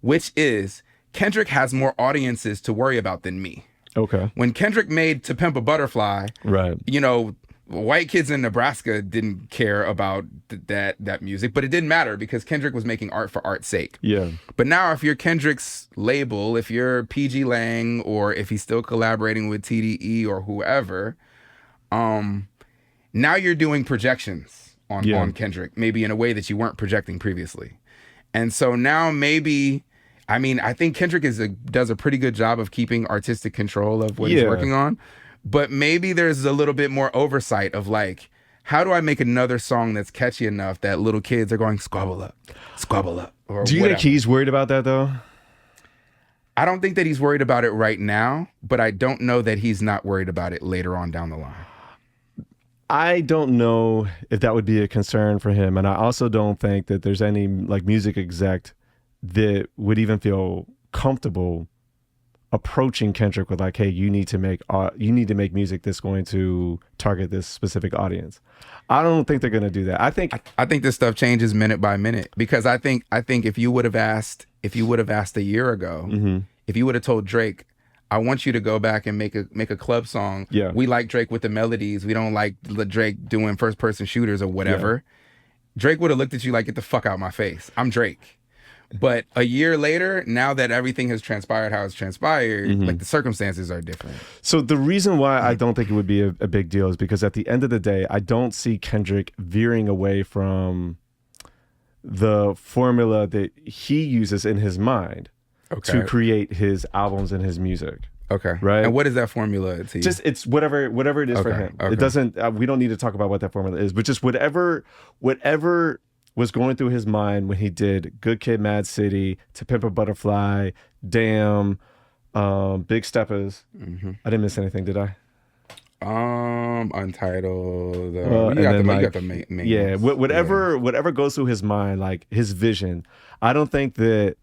which is Kendrick has more audiences to worry about than me. Okay. When Kendrick made To Pimp a Butterfly, right, you know, white kids in Nebraska didn't care about that music, but it didn't matter because Kendrick was making art for art's sake. Yeah. But now if you're Kendrick's label, if you're PG Lang, or if he's still collaborating with TDE or whoever, now you're doing projections on Kendrick, maybe in a way that you weren't projecting previously. And so now maybe, I mean, I think Kendrick does a pretty good job of keeping artistic control of what he's working on. But maybe there's a little bit more oversight of like, how do I make another song that's catchy enough that little kids are going squabble up, or do you think he's worried about that though? I don't think that he's worried about it right now, but I don't know that he's not worried about it later on down the line. I don't know if that would be a concern for him. And I also don't think that there's any like music exec that would even feel comfortable approaching Kendrick with like, hey, you need to make music that's going to target this specific audience. I don't think they're going to do that. I think this stuff changes minute by minute, because I think if you would have asked a year ago, if you would have told Drake, I want you to go back and make a club song. Yeah. We like Drake with the melodies. We don't like Drake doing first person shooters or whatever. Yeah. Drake would have looked at you like, get the fuck out my face. I'm Drake. But a year later, now that everything has transpired how it's transpired, like the circumstances are different. So the reason why I don't think it would be a big deal is because at the end of the day, I don't see Kendrick veering away from the formula that he uses in his mind to create his albums and his music. Okay. Right. And what is that formula to you? Just it's whatever it is for him. Okay. It doesn't. We don't need to talk about what that formula is, but just whatever was going through his mind when he did Good Kid, Mad City, To Pimp a Butterfly, Damn, Big Steppers. I didn't miss anything, did I? Untitled. You got the main. Yeah. Whatever goes through his mind, like his vision. I don't think that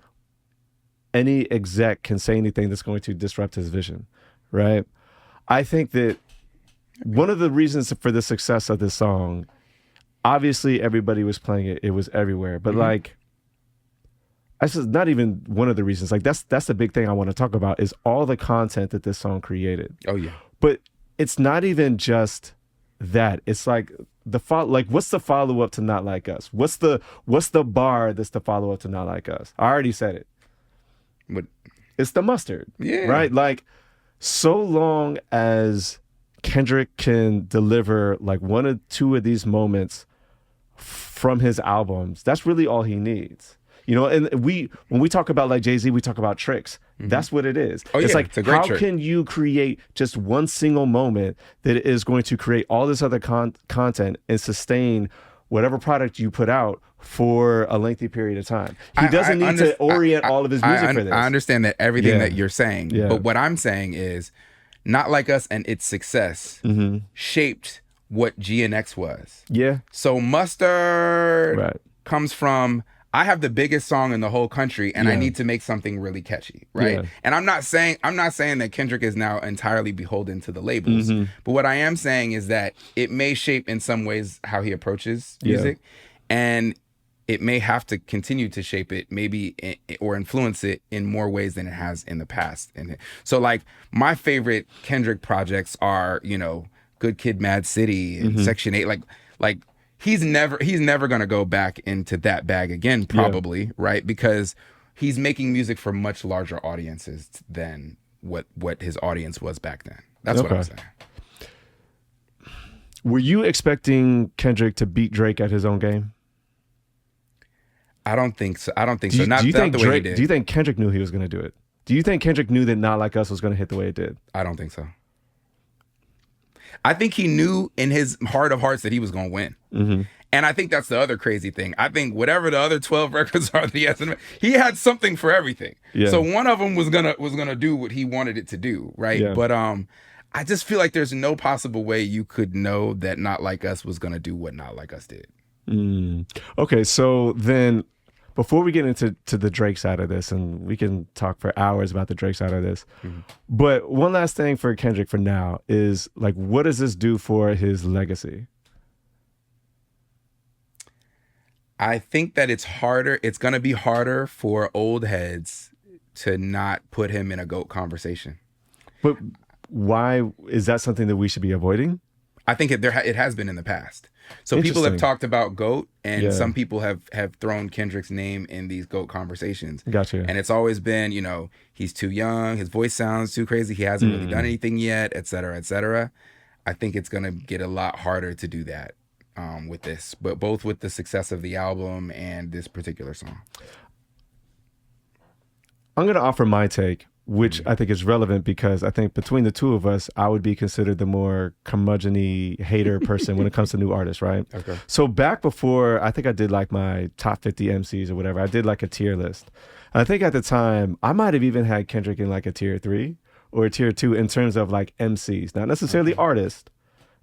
any exec can say anything that's going to disrupt his vision, right? I think that one of the reasons for the success of this song, obviously everybody was playing it, it was everywhere, but like, this is not even one of the reasons. Like that's the big thing I want to talk about is all the content that this song created. Oh yeah. But it's not even just that. It's like what's the follow up to Not Like Us? What's the bar that's the follow up to Not Like Us? I already said it. But it's the mustard. Yeah. Right? Like, so long as Kendrick can deliver like one or two of these moments from his albums, that's really all he needs. You know, and when we talk about like Jay-Z, we talk about tricks. That's what it is. Oh, it's yeah, like, it's a great how trick. can you create just one single moment that is going to create all this other content and sustain whatever product you put out for a lengthy period of time? He doesn't need to orient all of his music for this. I understand that everything that you're saying, Yeah. but what I'm saying is Not Like Us and its success shaped what GNX was. Yeah. So Mustard Right. comes from, I have the biggest song in the whole country and I need to make something really catchy, right? Yeah. And I'm not saying that Kendrick is now entirely beholden to the labels, but what I am saying is that it may shape in some ways how he approaches music, and it may have to continue to shape it maybe or influence it in more ways than it has in the past. And so like my favorite Kendrick projects are, you know, Good Kid, Mad City and Section 8, like he's never going to go back into that bag again, probably, right? Because he's making music for much larger audiences than what his audience was back then. That's what I'm saying. Were you expecting Kendrick to beat Drake at his own game? I don't think so. Not do you think the way he did. Do you think Kendrick knew he was going to do it? Do you think Kendrick knew that Not Like Us was going to hit the way it did? I don't think so. I think he knew in his heart of hearts that he was going to win. Mm-hmm. And I think that's the other crazy thing. I think whatever the other 12 records are that he had something for everything. Yeah. So one of them was gonna do what he wanted it to do, right? Yeah. But I just feel like there's no possible way you could know that Not Like Us was gonna do what Not Like Us did. Okay, so then before we get into the Drake side of this, and we can talk for hours about the Drake side of this, but one last thing for Kendrick for now is, like, what does this do for his legacy? I think that it's going to be harder for old heads to not put him in a GOAT conversation. But why is that something that we should be avoiding? I think it has been in the past. So people have talked about GOAT, and some people have thrown Kendrick's name in these GOAT conversations. Gotcha. And it's always been, he's too young, his voice sounds too crazy, he hasn't really done anything yet, et cetera, et cetera. I think it's going to get a lot harder to do that. With this, but both with the success of the album and this particular song. I'm going to offer my take, which I think is relevant because I think between the two of us, I would be considered the more curmudgeon-y hater person when it comes to new artists, right? Okay. So back before, I think I did like my top 50 MCs or whatever, I did like a tier list. And I think at the time, I might have even had Kendrick in like a tier 3 or a tier 2 in terms of like MCs, not necessarily artists.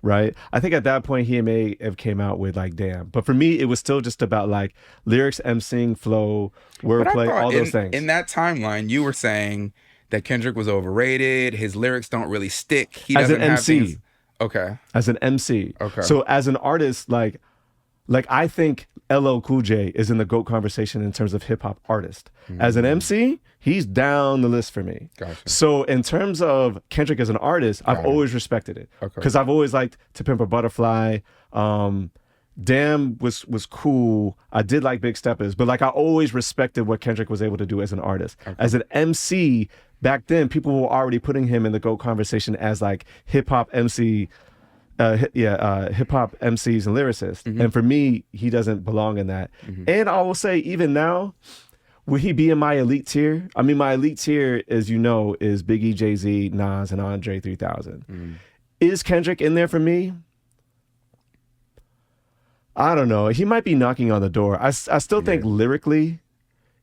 Right. I think at that point he may have came out with like Damn. But for me, it was still just about like lyrics, emceeing, flow, wordplay, all those things. In that timeline, you were saying that Kendrick was overrated. His lyrics don't really stick. He as doesn't an have MC. things. Okay. As an MC. Okay. So as an artist, like I think LL Cool J is in the GOAT conversation in terms of hip hop artist. As an MC, he's down the list for me. Gotcha. So in terms of Kendrick as an artist, I've always respected it. Because I've always liked To Pimp a Butterfly. Damn was cool. I did like Big Steppers, but like I always respected what Kendrick was able to do as an artist. As an MC, back then people were already putting him in the GOAT conversation as like hip hop MC. Hip hop MCs and lyricists. And for me, he doesn't belong in that. And I will say, even now, would he be in my elite tier? I mean, my elite tier, as you know, is Biggie, Jay-Z, Nas, and Andre 3000. Is Kendrick in there for me? I don't know. He might be knocking on the door. I still think lyrically,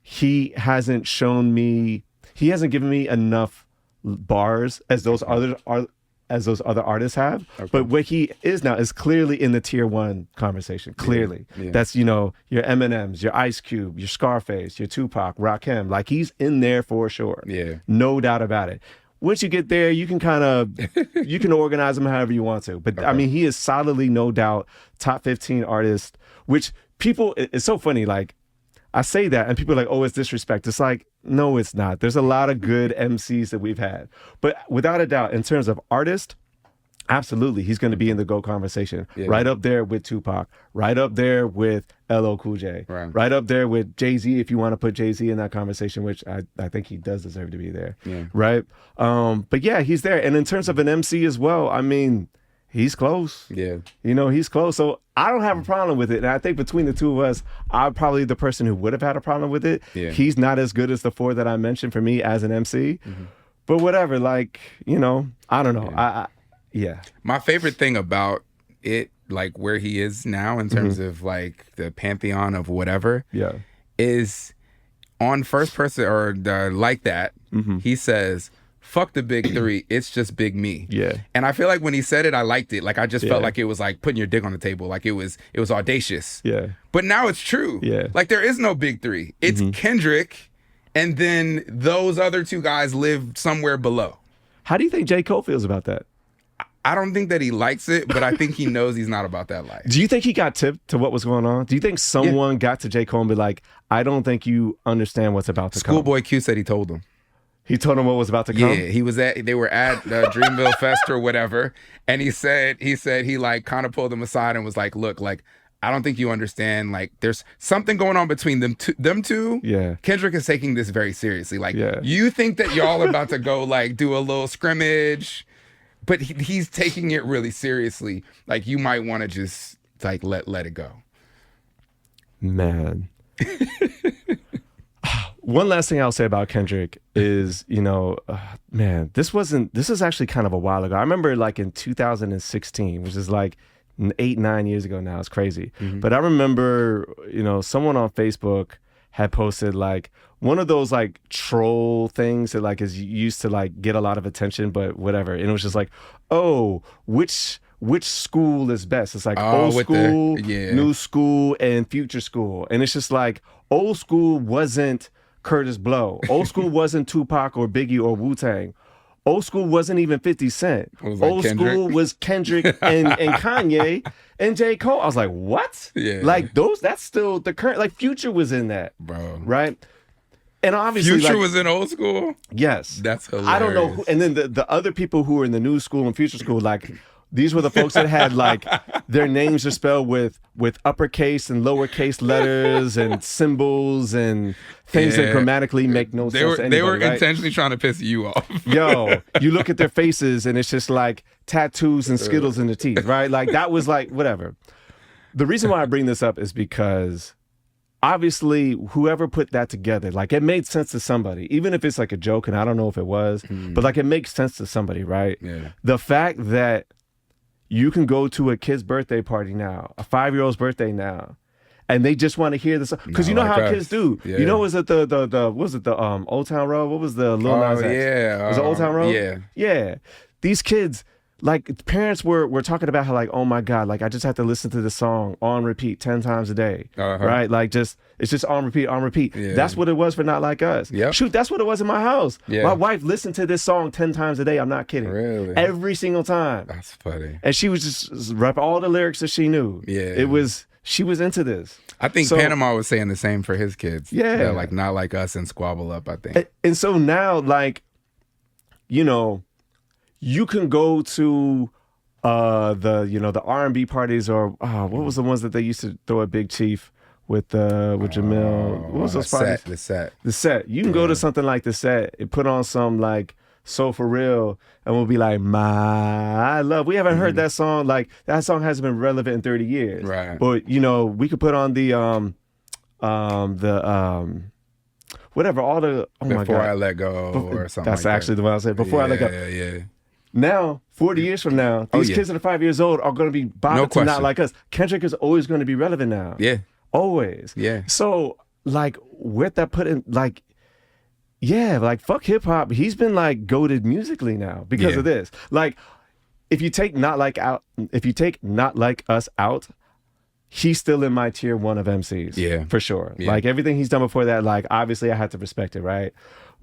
he hasn't given me enough bars as those other artists have. But what he is now is clearly in the tier 1 conversation. Clearly. That's, your Eminems, your Ice Cube, your Scarface, your Tupac, Rakim. Like, he's in there for sure. Yeah. No doubt about it. Once you get there, you can you can organize them however you want to. But I mean, he is solidly, no doubt, top 15 artist, which people, it's so funny. Like, I say that and people are like, oh, it's disrespect. It's like, no, it's not. There's a lot of good MCs that we've had. But without a doubt, in terms of artist, absolutely, he's going to be in the GOAT conversation. Right up there with Tupac. Right up there with LL Cool J. Right up there with Jay-Z, if you want to put Jay-Z in that conversation, which I think he does deserve to be there. Right? But yeah, he's there. And in terms of an MC as well, I mean, he's close. Yeah. He's close. So I don't have a problem with it. And I think between the two of us, I'm probably the person who would have had a problem with it. He's not as good as the 4 that I mentioned for me as an MC. But whatever, like, I don't know. My favorite thing about it, like where he is now in terms of like the pantheon of whatever, is on first person or like that, he says, fuck the big 3, it's just big me. And I feel like when he said it, I liked it. Like, I just felt like it was like putting your dick on the table. Like, it was audacious. But now it's true. Like, there is no big 3. It's Kendrick, and then those other 2 guys live somewhere below. How do you think J. Cole feels about that? I don't think that he likes it, but I think he knows he's not about that life. Do you think he got tipped to what was going on? Do you think someone got to J. Cole and be like, I don't think you understand what's about to come? Schoolboy Q said he told him. He told him what was about to come? Yeah, they were at Dreamville Fest or whatever, and he said he like kind of pulled them aside and was like, look, like, I don't think you understand, like, there's something going on between them two. Kendrick is taking this very seriously. Like, you think that y'all are about to go like do a little scrimmage, but he's taking it really seriously. Like you might want to just like let it go. Man. One last thing I'll say about Kendrick is, man, this is actually kind of a while ago. I remember like in 2016, which is like 8-9 years ago now. It's crazy. Mm-hmm. But I remember, someone on Facebook had posted like one of those like troll things that like is used to like get a lot of attention, but whatever. And it was just like, oh, which school is best? It's like old school, new school, and future school. And it's just like old school wasn't Curtis Blow. Old school wasn't Tupac or Biggie or Wu-Tang. Old school wasn't even 50 Cent. Old school was Kendrick and Kanye and J. Cole. I was like, what? Yeah. Like that's still the current, like Future was in that. Bro. Right? And obviously Future was in old school? Yes. That's hilarious. I don't know who, and then the other people who were in the new school and future school, like these were the folks that had like their names are spelled with uppercase and lowercase letters and symbols and things that grammatically make no sense to anybody. They were right? intentionally trying to piss you off. Yo, you look at their faces and it's just like tattoos and Skittles in the teeth, right? Like that was like whatever. The reason why I bring this up is because obviously whoever put that together, like it made sense to somebody, even if it's like a joke and I don't know if it was, but like it makes sense to somebody, right? Yeah. The fact that you can go to a kid's birthday party now, a 5-year-old's birthday now, and they just want to hear this because you know how kids do. Yeah. You know, was it the Old Town Road? What was the Lil Nas X? Yeah, was it Old Town Road? Yeah, yeah. These kids, like parents were talking about how like, oh my God, like I just have to listen to this song on repeat 10 times a day, right? Like it's just on repeat. Yeah. That's what it was for Not Like Us. Yep. Shoot, that's what it was in my house. Yeah. My wife listened to this song 10 times a day. I'm not kidding. Really? Every single time. That's funny. And she was just rap all the lyrics that she knew. Yeah. She was into this. I think Panama was saying the same for his kids. Yeah. Like Not Like Us and Squabble Up, I think. And so now, like, you can go to the R&B parties or what was the ones that they used to throw at Big Chief with Jamil? What was those parties? The set. You can go to something like the set and put on some like Soul for Real, and we'll be like, my love. We haven't heard that song. Like that song hasn't been relevant in 30 years. Right. But we could put on the whatever, all the my God. Before I Let Go or something. That's like actually the one I said. Before I Let Go. Yeah. Now, 40 years from now, these kids that are 5 years old are going to be bothered to Not Like Us. Kendrick is always going to be relevant now. Yeah. Always. Yeah. So, like, with that put in, like, yeah, like, fuck hip hop. He's been, like, goated musically now because of this. Like, if you take Not Like Us out, he's still in my tier 1 of MCs. Yeah. For sure. Yeah. Like, everything he's done before that, like, obviously I had to respect it, right?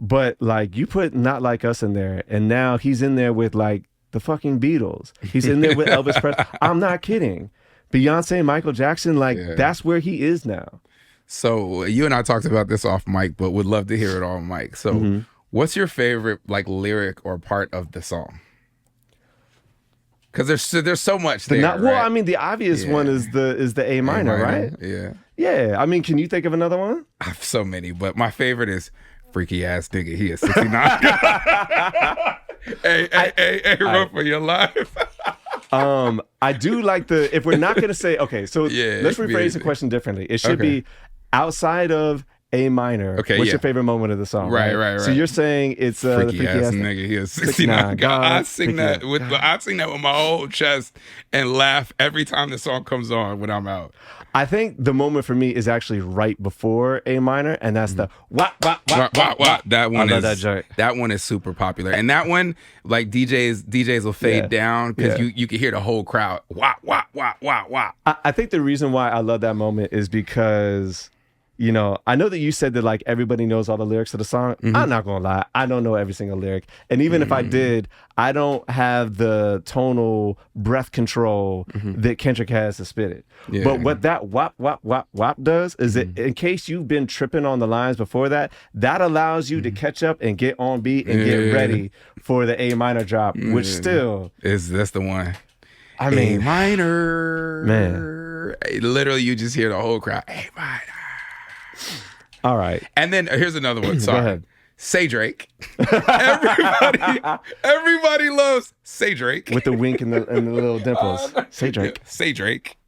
But like you put Not Like Us in there, and now he's in there with like the fucking Beatles. He's in there with Elvis Presley. I'm not kidding. Beyonce, Michael Jackson, like that's where he is now. So you and I talked about this off mic, but would love to hear it on mic. So what's your favorite like lyric or part of the song? Because there's so much there. Well, I mean, the obvious one is the A minor, right? Yeah. Yeah. I mean, can you think of another one? I have so many, but my favorite is freaky ass nigga. He is 69. hey, run for your life. I do like if we're not gonna say let's rephrase the question differently. It should be outside of A minor. Okay, what's your favorite moment of the song? Right. So you're saying it's freaky ass nigga. He is 69. God, I sing that with my whole chest and laugh every time the song comes on when I'm out. I think the moment for me is actually right before A minor, and that's the wah. That one that one is super popular, and that one like DJs will fade down because you can hear the whole crowd wah. I think the reason why I love that moment is because I know that you said that like everybody knows all the lyrics to the song. I'm not gonna lie, I don't know every single lyric, and even if I did, I don't have the tonal breath control that Kendrick has to spit it. Yeah. But what that wop does is that in case you've been tripping on the lines before that allows you to catch up and get on beat and get ready for the A minor drop, which still that's the one. I mean, A minor, man. Literally, you just hear the whole crowd. A minor. All right. And then here's another one. Sorry. Go ahead. say Drake. Everybody loves say Drake. With the wink and the little dimples. Say Drake. Say Drake.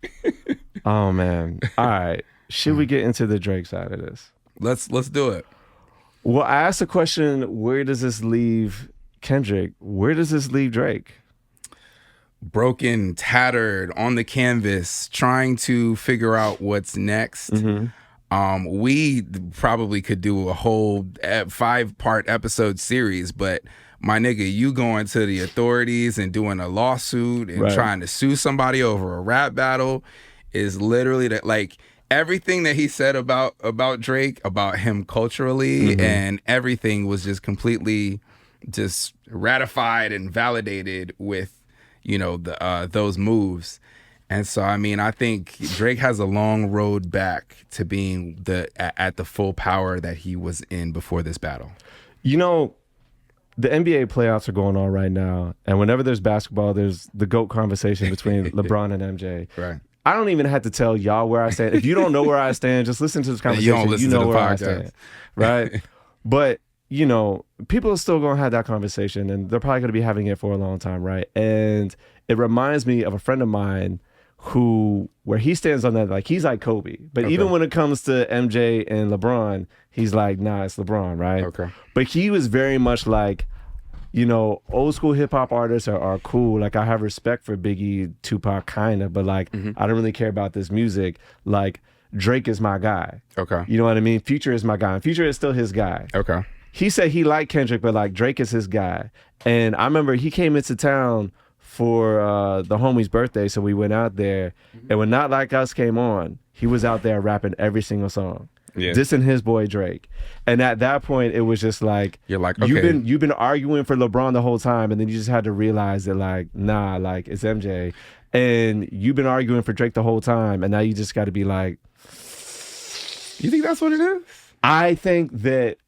Oh, man. All right. Should we get into the Drake side of this? Let's do it. Well, I asked the question, where does this leave Kendrick? Where does this leave Drake? Broken, tattered, on the canvas, trying to figure out what's next. We probably could do a whole 5-part episode series, but my nigga, you going to the authorities and doing a lawsuit and trying to sue somebody over a rap battle is literally that, like, everything that he said about Drake, about him culturally, and everything was just completely just ratified and validated with, you know, those moves. And so, I mean, I think Drake has a long road back to being at the full power that he was in before this battle. You know, the NBA playoffs are going on right now, and whenever there's basketball, there's the GOAT conversation between LeBron and MJ. Right. I don't even have to tell y'all where I stand. If you don't know where I stand, just listen to this conversation. You know where I stand, right? But, you know, people are still going to have that conversation, and they're probably going to be having it for a long time, right? And it reminds me of a friend of mine where he stands on that, like, he's like Kobe. But even when it comes to MJ and LeBron, he's like, nah, it's LeBron, right? Okay. But he was very much like, you know, old school hip hop artists are cool. Like, I have respect for Biggie, Tupac, kind of, but like, I don't really care about this music. Like, Drake is my guy. Okay. You know what I mean? Future is my guy. And Future is still his guy. Okay. He said he liked Kendrick, but like, Drake is his guy. And I remember he came into town for the homie's birthday, so we went out there. And when Not Like Us came on, he was out there rapping every single song. Yeah. Dissing his boy Drake. And at that point, it was just like, you're like, okay. You've been arguing for LeBron the whole time, and then you just had to realize that, like, nah, like, it's MJ. And you've been arguing for Drake the whole time, and now you just got to be like, you think that's what it is? I think that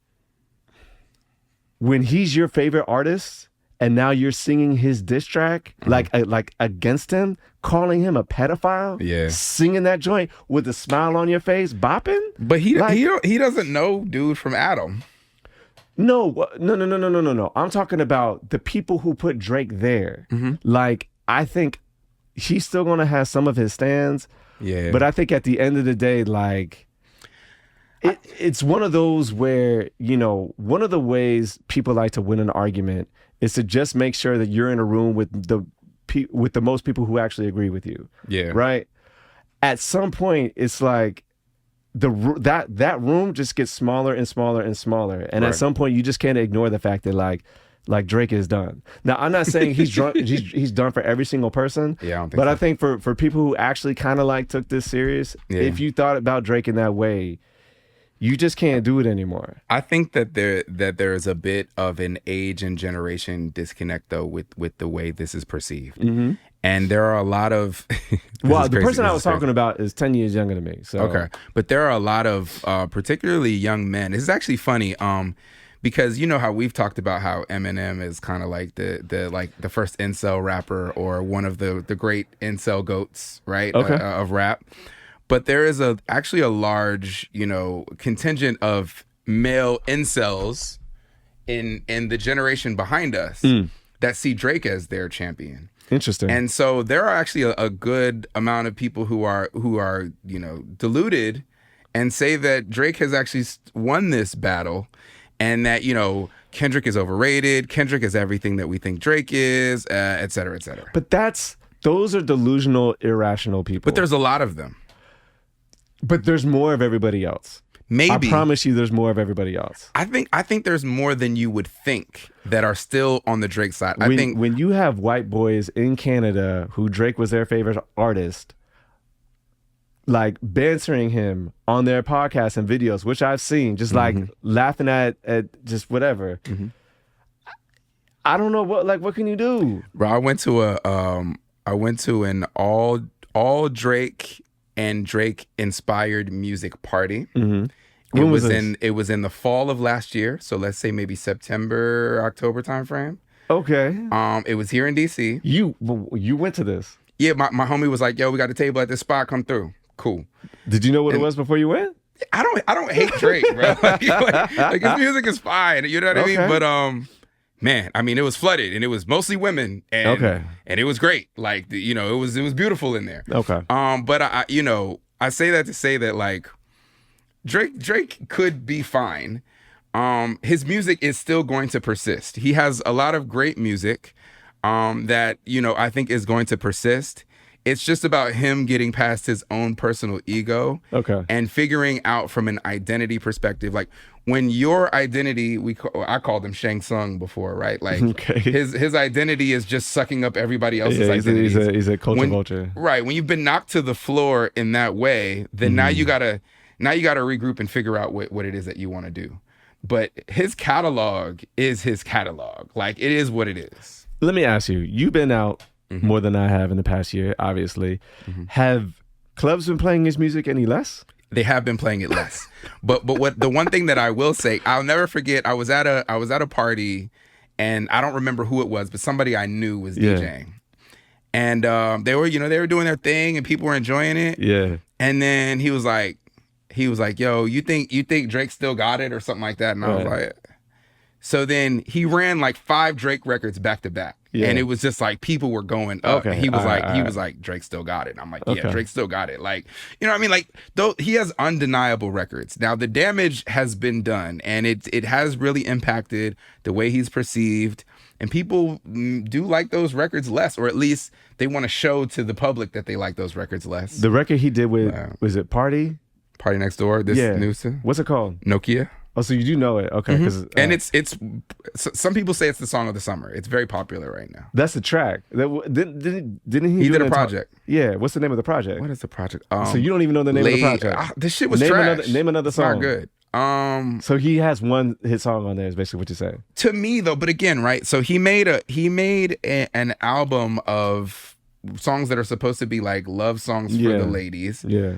when he's your favorite artist and now you're singing his diss track, like against him, calling him a pedophile, singing that joint with a smile on your face, bopping. But he doesn't know dude from Adam. No. I'm talking about the people who put Drake there. Like, I think he's still gonna have some of his stands. Yeah. But I think at the end of the day, like, it's one of those where, you know, one of the ways people like to win an argument is to just make sure that you're in a room with the most people who actually agree with you. Yeah. Right? At some point, it's like that room just gets smaller and smaller and smaller. And at some point, you just can't ignore the fact that like Drake is done. Now, I'm not saying he's done for every single person. Yeah, I don't think but so. I think for people who actually kind of like took this serious, if you thought about Drake in that way, you just can't do it anymore. I think that there is a bit of an age and generation disconnect, though, with the way this is perceived. And there are a lot of well, the person I was talking about is 10 years younger than me. So okay, but there are a lot of particularly young men. This is actually funny. Because you know how we've talked about how Eminem is kind of like the first incel rapper or one of the great incel goats, right? Okay. Of rap. But there is actually a large, you know, contingent of male incels in the generation behind us that see Drake as their champion. Interesting. And so there are actually a good amount of people who are you know, deluded and say that Drake has actually won this battle. And that, you know, Kendrick is overrated. Kendrick is everything that we think Drake is, et cetera, et cetera. But those are delusional, irrational people. But there's a lot of them. But there's more of everybody else. Maybe. I promise you there's more of everybody else. I think there's more than you would think that are still on the Drake side. I think when you have white boys in Canada who Drake was their favorite artist, like bantering him on their podcasts and videos, which I've seen, just like laughing at just whatever. I don't know what can you do? Bro, I went to an all Drake and Drake inspired music party. It was in the fall of last year, so let's say maybe September, October timeframe. Okay. It was here in DC. You went to this? Yeah, my homie was like, "Yo, we got a table at this spot. Come through." Cool. Did you know what it was before you went? I don't hate Drake, bro. Like his music is fine. You know what I mean? But man, I mean, it was flooded and it was mostly women, and it was great. Like it was beautiful in there. Okay. But I say that to say that like Drake could be fine. His music is still going to persist. He has a lot of great music that I think is going to persist. It's just about him getting past his own personal ego and figuring out from an identity perspective. Like when your identity, I called him Shang Tsung before, right? Like his identity is just sucking up everybody else's identity. He's a culture vulture. Right. When you've been knocked to the floor in that way, then now you gotta regroup and figure out what it is that you want to do. But his catalog is his catalog. Like it is what it is. Let me ask you, you've been out more than I have in the past year, obviously. Have clubs been playing his music any less? They have been playing it less. but what the one thing that I will say, I'll never forget, I was at a party and I don't remember who it was, but somebody I knew was DJing. And they were doing their thing and people were enjoying it. Yeah. And then he was like, yo, you think Drake still got it or something like that? And I was like, so then he ran like 5 Drake records back to back. Yeah. And it was just like people were going up. And he was like, Drake still got it. And I'm like, yeah, Drake still got it. Like, you know what I mean? Like, though he has undeniable records. Now the damage has been done and it has really impacted the way he's perceived. And people do like those records less, or at least they want to show to the public that they like those records less. The record he did with, was it Party Next Door? This new stuff? What's it called? Nokia. Oh, so you do know it. Okay. And it's some people say it's the song of the summer. It's very popular right now. That's the track. Didn't he? He did a project. Yeah. What's the name of the project? What is the project? So you don't even know the name of the project. This shit was trash. Name another song. It's not good. So he has one hit song on there is basically what you're saying. To me though, but again, right? So he made an album of songs that are supposed to be like love songs for the ladies. Yeah.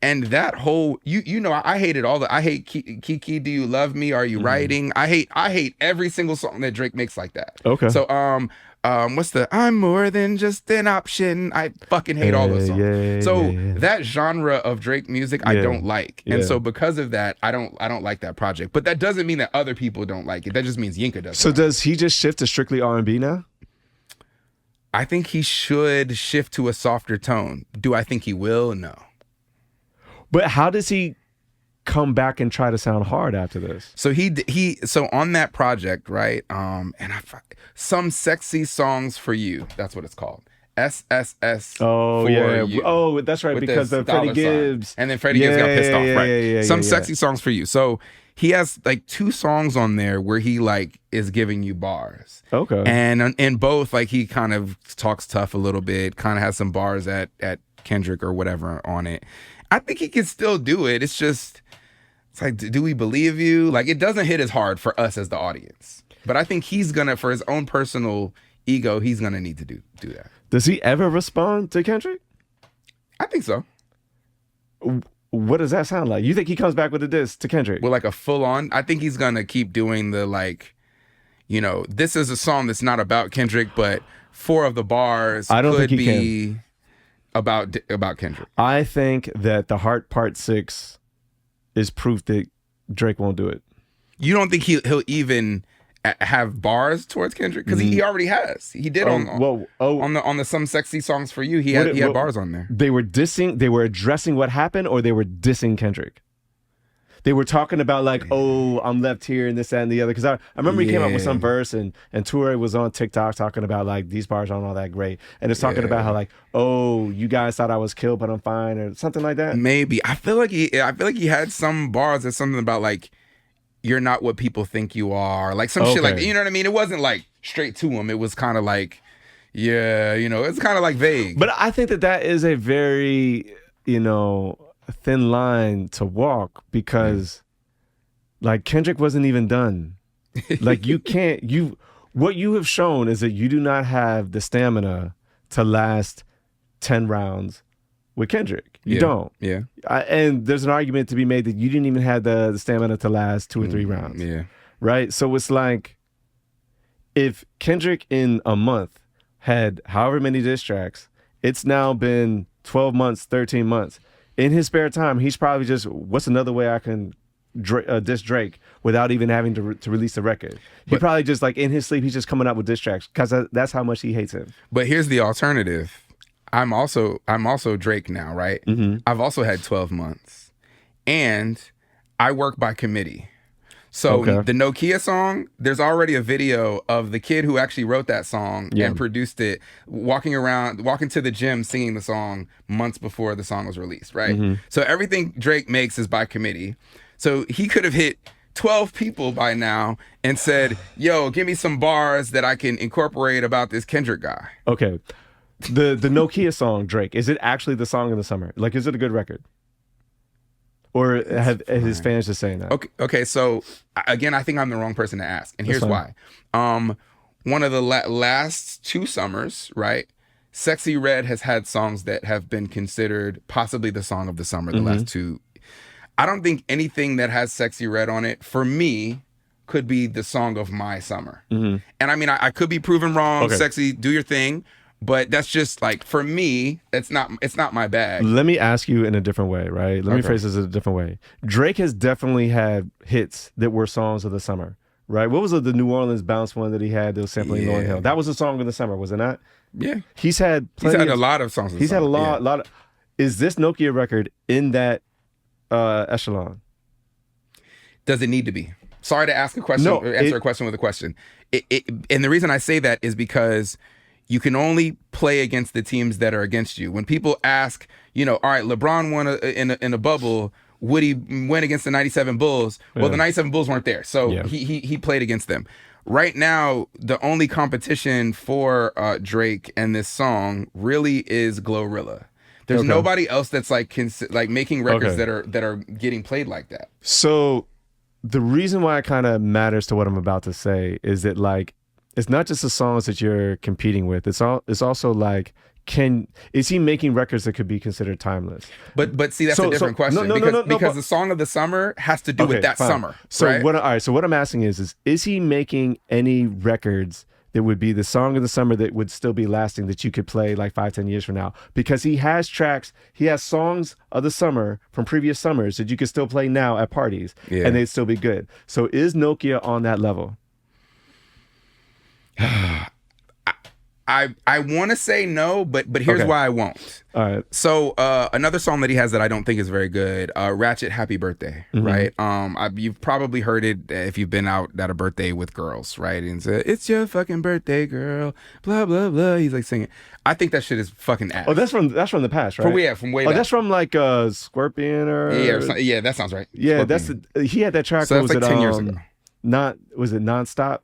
And that whole I hated I hate Kiki, Do You Love Me? Are You Writing? I hate every single song that Drake makes like that. Okay. So what's the I'm more than just an option? I fucking hate all those songs. That genre of Drake music I don't like. And so because of that, I don't like that project. But that doesn't mean that other people don't like it. That just means Yinka doesn't. So does he just shift to strictly R&B now? I think he should shift to a softer tone. Do I think he will? No. But how does he come back and try to sound hard after this? So so on that project, right? Some Sexy Songs for You. That's what it's called. SSS. Oh for yeah. You. Oh, that's right. Because of Freddie Gibbs. And then Freddie Gibbs got pissed off. Right. Some Sexy Songs for You. So he has like 2 songs on there where he like is giving you bars. Okay. And in both, like he kind of talks tough a little bit, kind of has some bars at Kendrick or whatever on it. I think he can still do it. It's like, do we believe you? Like it doesn't hit as hard for us as the audience. But I think he's gonna, for his own personal ego, he's gonna need to do that. Does he ever respond to Kendrick? I think so. What does that sound like? You think he comes back with a diss to Kendrick? Well, like a full on. I think he's gonna keep doing the like, this is a song that's not about Kendrick, but 4 of the bars could be about Kendrick. I think that The Heart Part 6 is proof that Drake won't do it. You don't think he'll even have bars towards Kendrick? Because he already has. He did on the Some Sexy Songs for You. He had bars on there. They were addressing what happened, or they were dissing Kendrick. They were talking about like, oh, I'm left here and this, that, and the other. Because I remember he came up with some verse and Toure was on TikTok talking about like these bars aren't all that great. And it's talking about how like, oh, you guys thought I was killed, but I'm fine, or something like that. Maybe. I feel like he had some bars or something about like, you're not what people think you are. Like some shit like that. You know what I mean? It wasn't like straight to him. It was kind of like, it's kind of like vague. But I think that is a very, thin line to walk because like Kendrick wasn't even done. Like what you have shown is that you do not have the stamina to last 10 rounds with Kendrick. You don't. Yeah. And there's an argument to be made that you didn't even have the stamina to last 2 or 3 rounds. Yeah. Right? So it's like if Kendrick in a month had however many diss tracks, it's now been 12 months, 13 months. in his spare time, he's probably just, what's another way I can diss Drake without even having to release a record? He probably just like in his sleep, he's just coming up with diss tracks because that's how much he hates him. But here's the alternative. I'm also Drake now, right? Mm-hmm. I've also had 12 months, and I work by committee. So the Nokia song, there's already a video of the kid who actually wrote that song and produced it, walking to the gym singing the song months before the song was released, right? Mm-hmm. So everything Drake makes is by committee. So he could have hit 12 people by now and said, yo, give me some bars that I can incorporate about this Kendrick guy. Okay. The Nokia song, Drake, is it actually the song of the summer? Like, is it a good record? Or have his fans just saying that? Okay. So again, I think I'm the wrong person to ask, and here's why. One of the last 2 summers, right? Sexy Red has had songs that have been considered possibly the song of the summer. The last 2. I don't think anything that has Sexy Red on it, for me, could be the song of my summer. Mm-hmm. And I mean, I could be proven wrong. Okay. Sexy, do your thing. But that's just like, for me, it's not my bag. Let me ask you in a different way, right? Let me phrase this in a different way. Drake has definitely had hits that were songs of the summer, right? What was the New Orleans bounce one that he had that was sampling Lauryn Hill? That was a song of the summer, was it not? Yeah. He's had a lot of songs of the summer. He's had a lot of... Is this Nokia record in that echelon? Does it need to be? Sorry to ask a question, answer a question with a question. And the reason I say that is because you can only play against the teams that are against you. When people ask, all right, LeBron won in a bubble, would he win against the 97 Bulls? Well, the 97 Bulls weren't there, so he played against them. Right now, the only competition for Drake and this song really is Glorilla. There's nobody else that's like making records that are getting played like that. So the reason why it kind of matters to what I'm about to say is that like, it's not just the songs that you're competing with. It's also like, is he making records that could be considered timeless? But see, that's a different question. Because the song of the summer has to do with that summer. So right? So what I'm asking is he making any records that would be the song of the summer that would still be lasting, that you could play like 5-10 years from now? Because he has songs of the summer from previous summers that you could still play now at parties and they'd still be good. So is Nokia on that level? I want to say no, but here's why I won't. All right. So another song that he has that I don't think is very good, Ratchet Happy Birthday, right? You've probably heard it if you've been out at a birthday with girls, right? And it's your fucking birthday, girl, blah, blah, blah. He's like singing. I think that shit is fucking ass. Oh, that's from the past, right? From way back. Oh, that's from like Scorpion or... Yeah, that sounds right. Yeah, Scorpion. He had that track. So that's like 10 years ago. Was it Nonstop?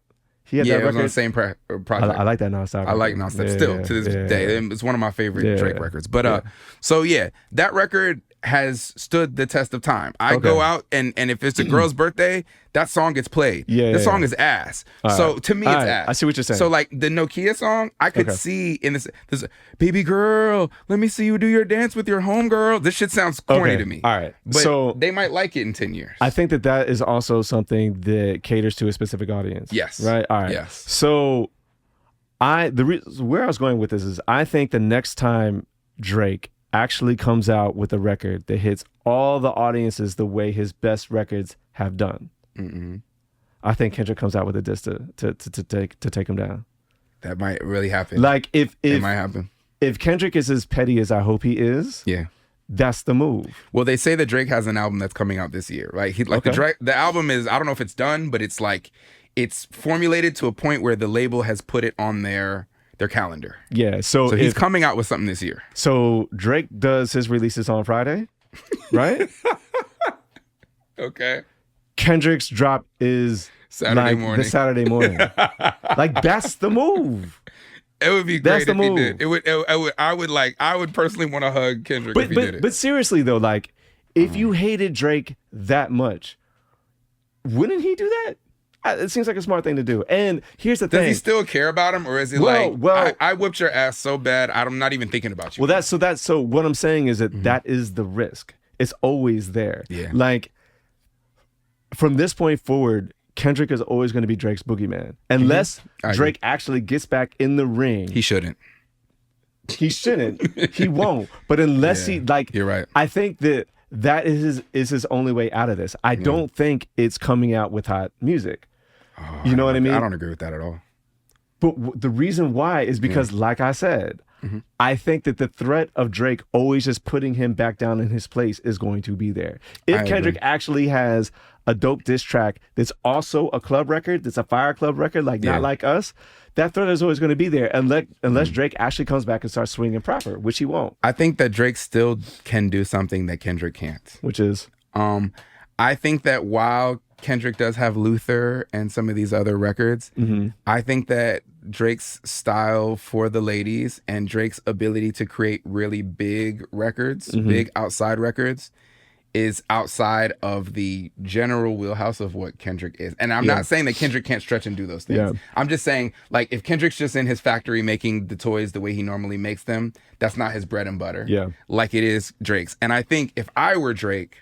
He had that record. It was on the same project. I like that Nonstop. I like Nonstop still to this day. It's one of my favorite Drake records. But so that record has stood the test of time. I go out and if it's a girl's birthday, that song gets played. The song is ass. So to me, it's ass. I see what you're saying. So like the Nokia song, I could see in this baby girl, let me see you do your dance with your homegirl. This shit sounds corny to me. All right. But so they might like it in 10 years. I think that is also something that caters to a specific audience. Yes. Right? All right. Yes. So where I was going with this is I think the next time Drake actually comes out with a record that hits all the audiences the way his best records have done, I think Kendrick comes out with a diss to take him down. That might really happen. Like it might happen. If Kendrick is as petty as I hope he is, that's the move. Well, they say that Drake has an album that's coming out this year, right? The album is, I don't know if it's done, but it's like it's formulated to a point where the label has put it on their calendar. Yeah, so he's coming out with something this year. So Drake does his releases on Friday, right? Okay. Kendrick's drop is Saturday morning. The Saturday morning. Like that's the move. It would be great if he did. It would. I would personally want to hug Kendrick if he did it. But seriously though, like if you hated Drake that much, wouldn't he do that? It seems like a smart thing to do. And here's the thing. Does he still care about him, or is it I whipped your ass so bad I'm not even thinking about you? Well, so what I'm saying is that is the risk. It's always there. Yeah. Like from this point forward, Kendrick is always going to be Drake's boogeyman. Unless Drake actually gets back in the ring. He shouldn't. He shouldn't. He won't. But unless he like, you're right. I think that is his only way out of this. I don't think it's coming out with hot music. Oh, you know what I mean? I don't agree with that at all. But the reason why is because, like I said, I think that the threat of Drake always just putting him back down in his place is going to be there. If Kendrick actually has a dope diss track that's also a club record, that's a fire club record, like Not Like Us, that threat is always going to be there unless Drake actually comes back and starts swinging proper, which he won't. I think that Drake still can do something that Kendrick can't. Which is? I think that while Kendrick does have Luther and some of these other records, I think that Drake's style for the ladies and Drake's ability to create really big records, big outside records, is outside of the general wheelhouse of what Kendrick is. And I'm not saying that Kendrick can't stretch and do those things. Yeah. I'm just saying, like, if Kendrick's just in his factory making the toys the way he normally makes them, that's not his bread and butter. Yeah. Like it is Drake's. And I think if I were Drake,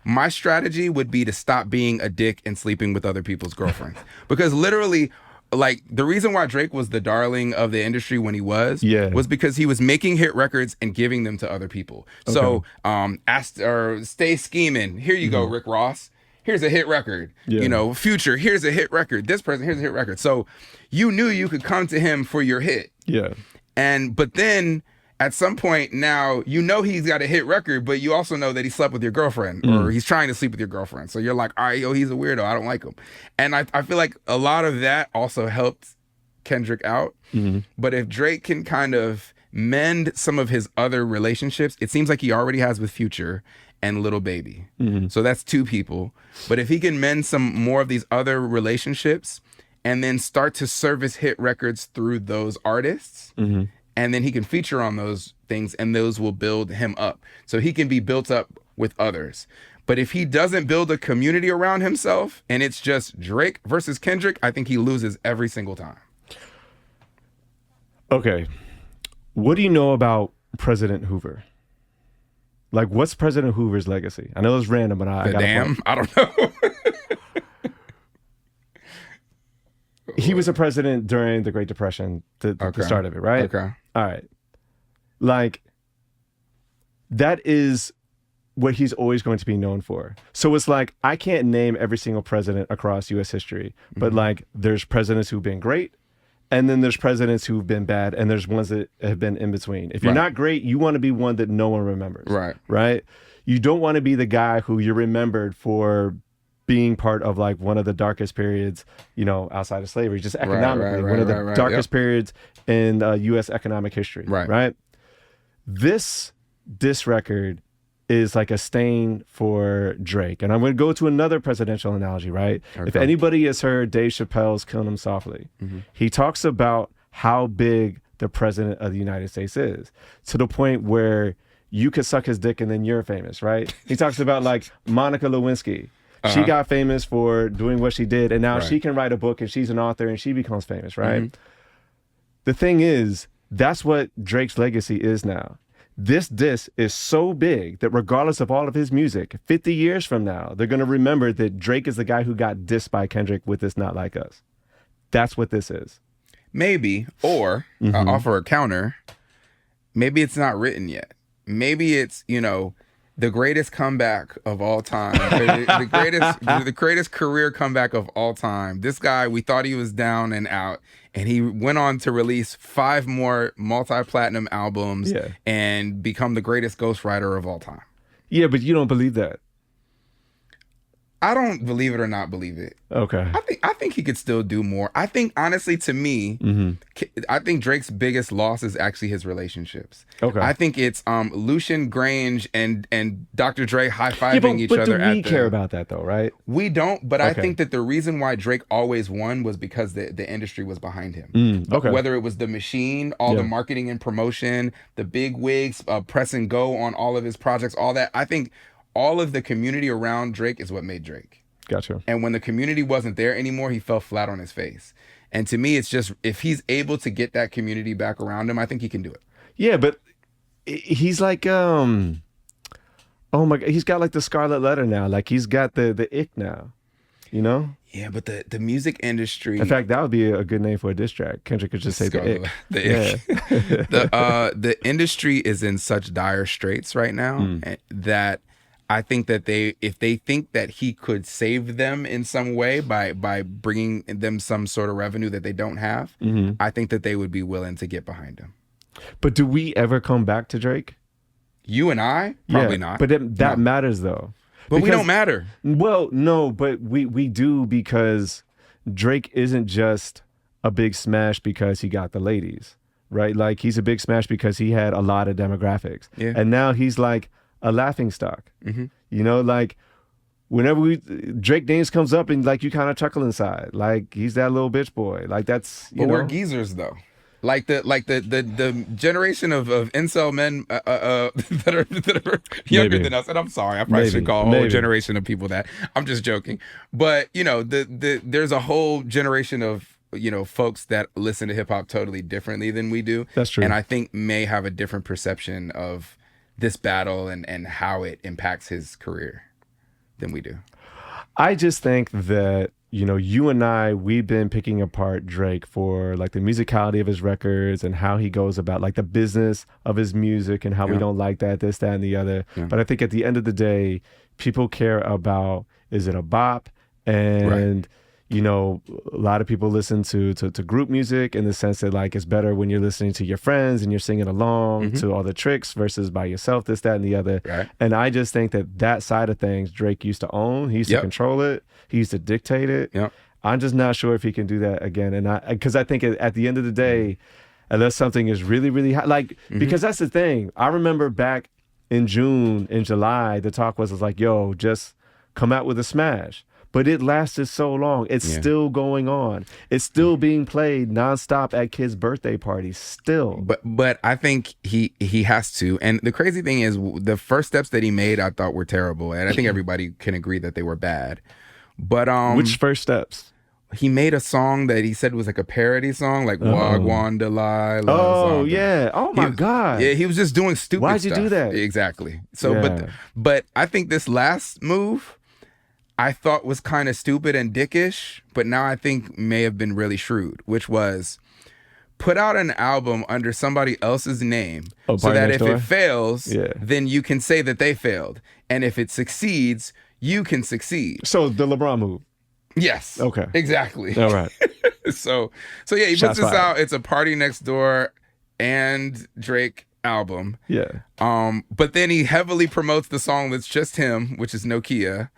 my strategy would be to stop being a dick and sleeping with other people's girlfriends. Because literally, like, the reason why Drake was the darling of the industry when he was because he was making hit records and giving them to other people. Okay. So, Stay Scheming. Here you go, Rick Ross. Here's a hit record. Yeah. You know, Future, here's a hit record. This person, here's a hit record. So you knew you could come to him for your hit. Yeah. But then at some point now, you know he's got a hit record, but you also know that he slept with your girlfriend or he's trying to sleep with your girlfriend. So you're like, all right, yo, he's a weirdo. I don't like him. And I feel like a lot of that also helped Kendrick out. But if Drake can kind of mend some of his other relationships, it seems like he already has with Future and Lil Baby. So that's two people. But if he can mend some more of these other relationships and then start to service hit records through those artists, and then he can feature on those things and those will build him up. So he can be built up with others. But if he doesn't build a community around himself and it's just Drake versus Kendrick, I think he loses every single time. Okay. What do you know about President Hoover? Like, what's President Hoover's legacy? I know it's random, but I don't know. He was a president during the Great Depression, the start of it, right? Okay. All right. Like, that is what he's always going to be known for. So it's like, I can't name every single president across U.S. history, but like, there's presidents who've been great, and then there's presidents who've been bad, and there's ones that have been in between. If you're not great, you want to be one that no one remembers. Right? You don't want to be the guy who you're remembered for being part of like one of the darkest periods, you know, outside of slavery, just economically, one of the darkest periods in U.S. economic history. Right? This record is like a stain for Drake. And I'm going to go to another presidential analogy, right? Okay. If anybody has heard Dave Chappelle's Killing Him Softly, he talks about how big the president of the United States is, to the point where you could suck his dick and then you're famous, right? He talks about like Monica Lewinsky. She got famous for doing what she did, and now she can write a book and she's an author and she becomes famous, right? The thing is, that's what Drake's legacy is now. This diss is so big that regardless of all of his music, 50 years from now, they're going to remember that Drake is the guy who got dissed by Kendrick with this Not Like Us. That's what this is. Maybe, or offer a counter, maybe it's not written yet. Maybe it's, you know, the greatest comeback of all time, the greatest career comeback of all time. This guy, we thought he was down and out, and he went on to release 5 more multi-platinum albums and become the greatest ghostwriter of all time. Yeah, but you don't believe that. I don't believe it or not believe it. Okay. I think he could still do more. I think, honestly, to me, I think Drake's biggest loss is actually his relationships. Okay. I think it's Lucian Grange and Dr. Dre high-fiving each other. But do we care about that, though, right? We don't, but I think that the reason why Drake always won was because the industry was behind him. Okay. Whether it was the machine, all the marketing and promotion, the big wigs, press and go on all of his projects, all that. I think all of the community around Drake is what made Drake. Gotcha. And when the community wasn't there anymore, he fell flat on his face. And to me, it's just, if he's able to get that community back around him, I think he can do it. Yeah, but he's like, oh my God, he's got like the scarlet letter now. Like, he's got the ick now, you know? Yeah, but the music industry. In fact, that would be a good name for a diss track. Kendrick could just say the ick. The industry is in such dire straits right now that I think that if they think that he could save them in some way by bringing them some sort of revenue that they don't have, I think that they would be willing to get behind him. But do we ever come back to Drake? You and I? Probably not. But that matters though. But we don't matter. Well, no, but we do, because Drake isn't just a big smash because he got the ladies, right? Like, he's a big smash because he had a lot of demographics. Yeah. And now he's like a laughing stock. You know, like, whenever Drake names comes up and like you kind of chuckle inside, like he's that little bitch boy. Like, that's, you know. We're geezers though. Like the generation of incel men that are younger than us, and I'm sorry, I probably should call a whole generation of people that. I'm just joking, but you know, there's a whole generation of, you know, folks that listen to hip hop totally differently than we do. That's true, and I think may have a different perception of this battle and how it impacts his career than we do. I just think that, you know, you and I, we've been picking apart Drake for like the musicality of his records and how he goes about like the business of his music and how we don't like that, this, that, and the other. But I think at the end of the day, people care about, is it a bop? And, you know, a lot of people listen to group music in the sense that like it's better when you're listening to your friends and you're singing along to all the tricks versus by yourself, this, that, and the other. And I just think that side of things Drake used to own. He used to control it. He used to dictate it. I'm just not sure if he can do that again. And because I think at the end of the day, unless something is really, really hot, like, because that's the thing. I remember back in June, in July, the talk was like, yo, just come out with a smash. But it lasted so long. It's still going on. It's still being played nonstop at kids' birthday parties. Still. But I think he has to. And the crazy thing is, the first steps that he made, I thought were terrible, and I think everybody can agree that they were bad. But which first steps? He made a song that he said was like a parody song, like Wagwan Delilah. Oh yeah. Oh my God. Yeah, he was just doing stupid Why'd stuff. you do that? Exactly. So, but I think this last move, I thought was kind of stupid and dickish, but now I think may have been really shrewd, which was put out an album under somebody else's name so that if it fails, then you can say that they failed. And if it succeeds, you can succeed. So the LeBron move. Yes. Okay. Exactly. All right. So yeah, he puts this out. It's a Party Next Door and Drake album. Yeah. But then he heavily promotes the song that's just him, which is Nokia.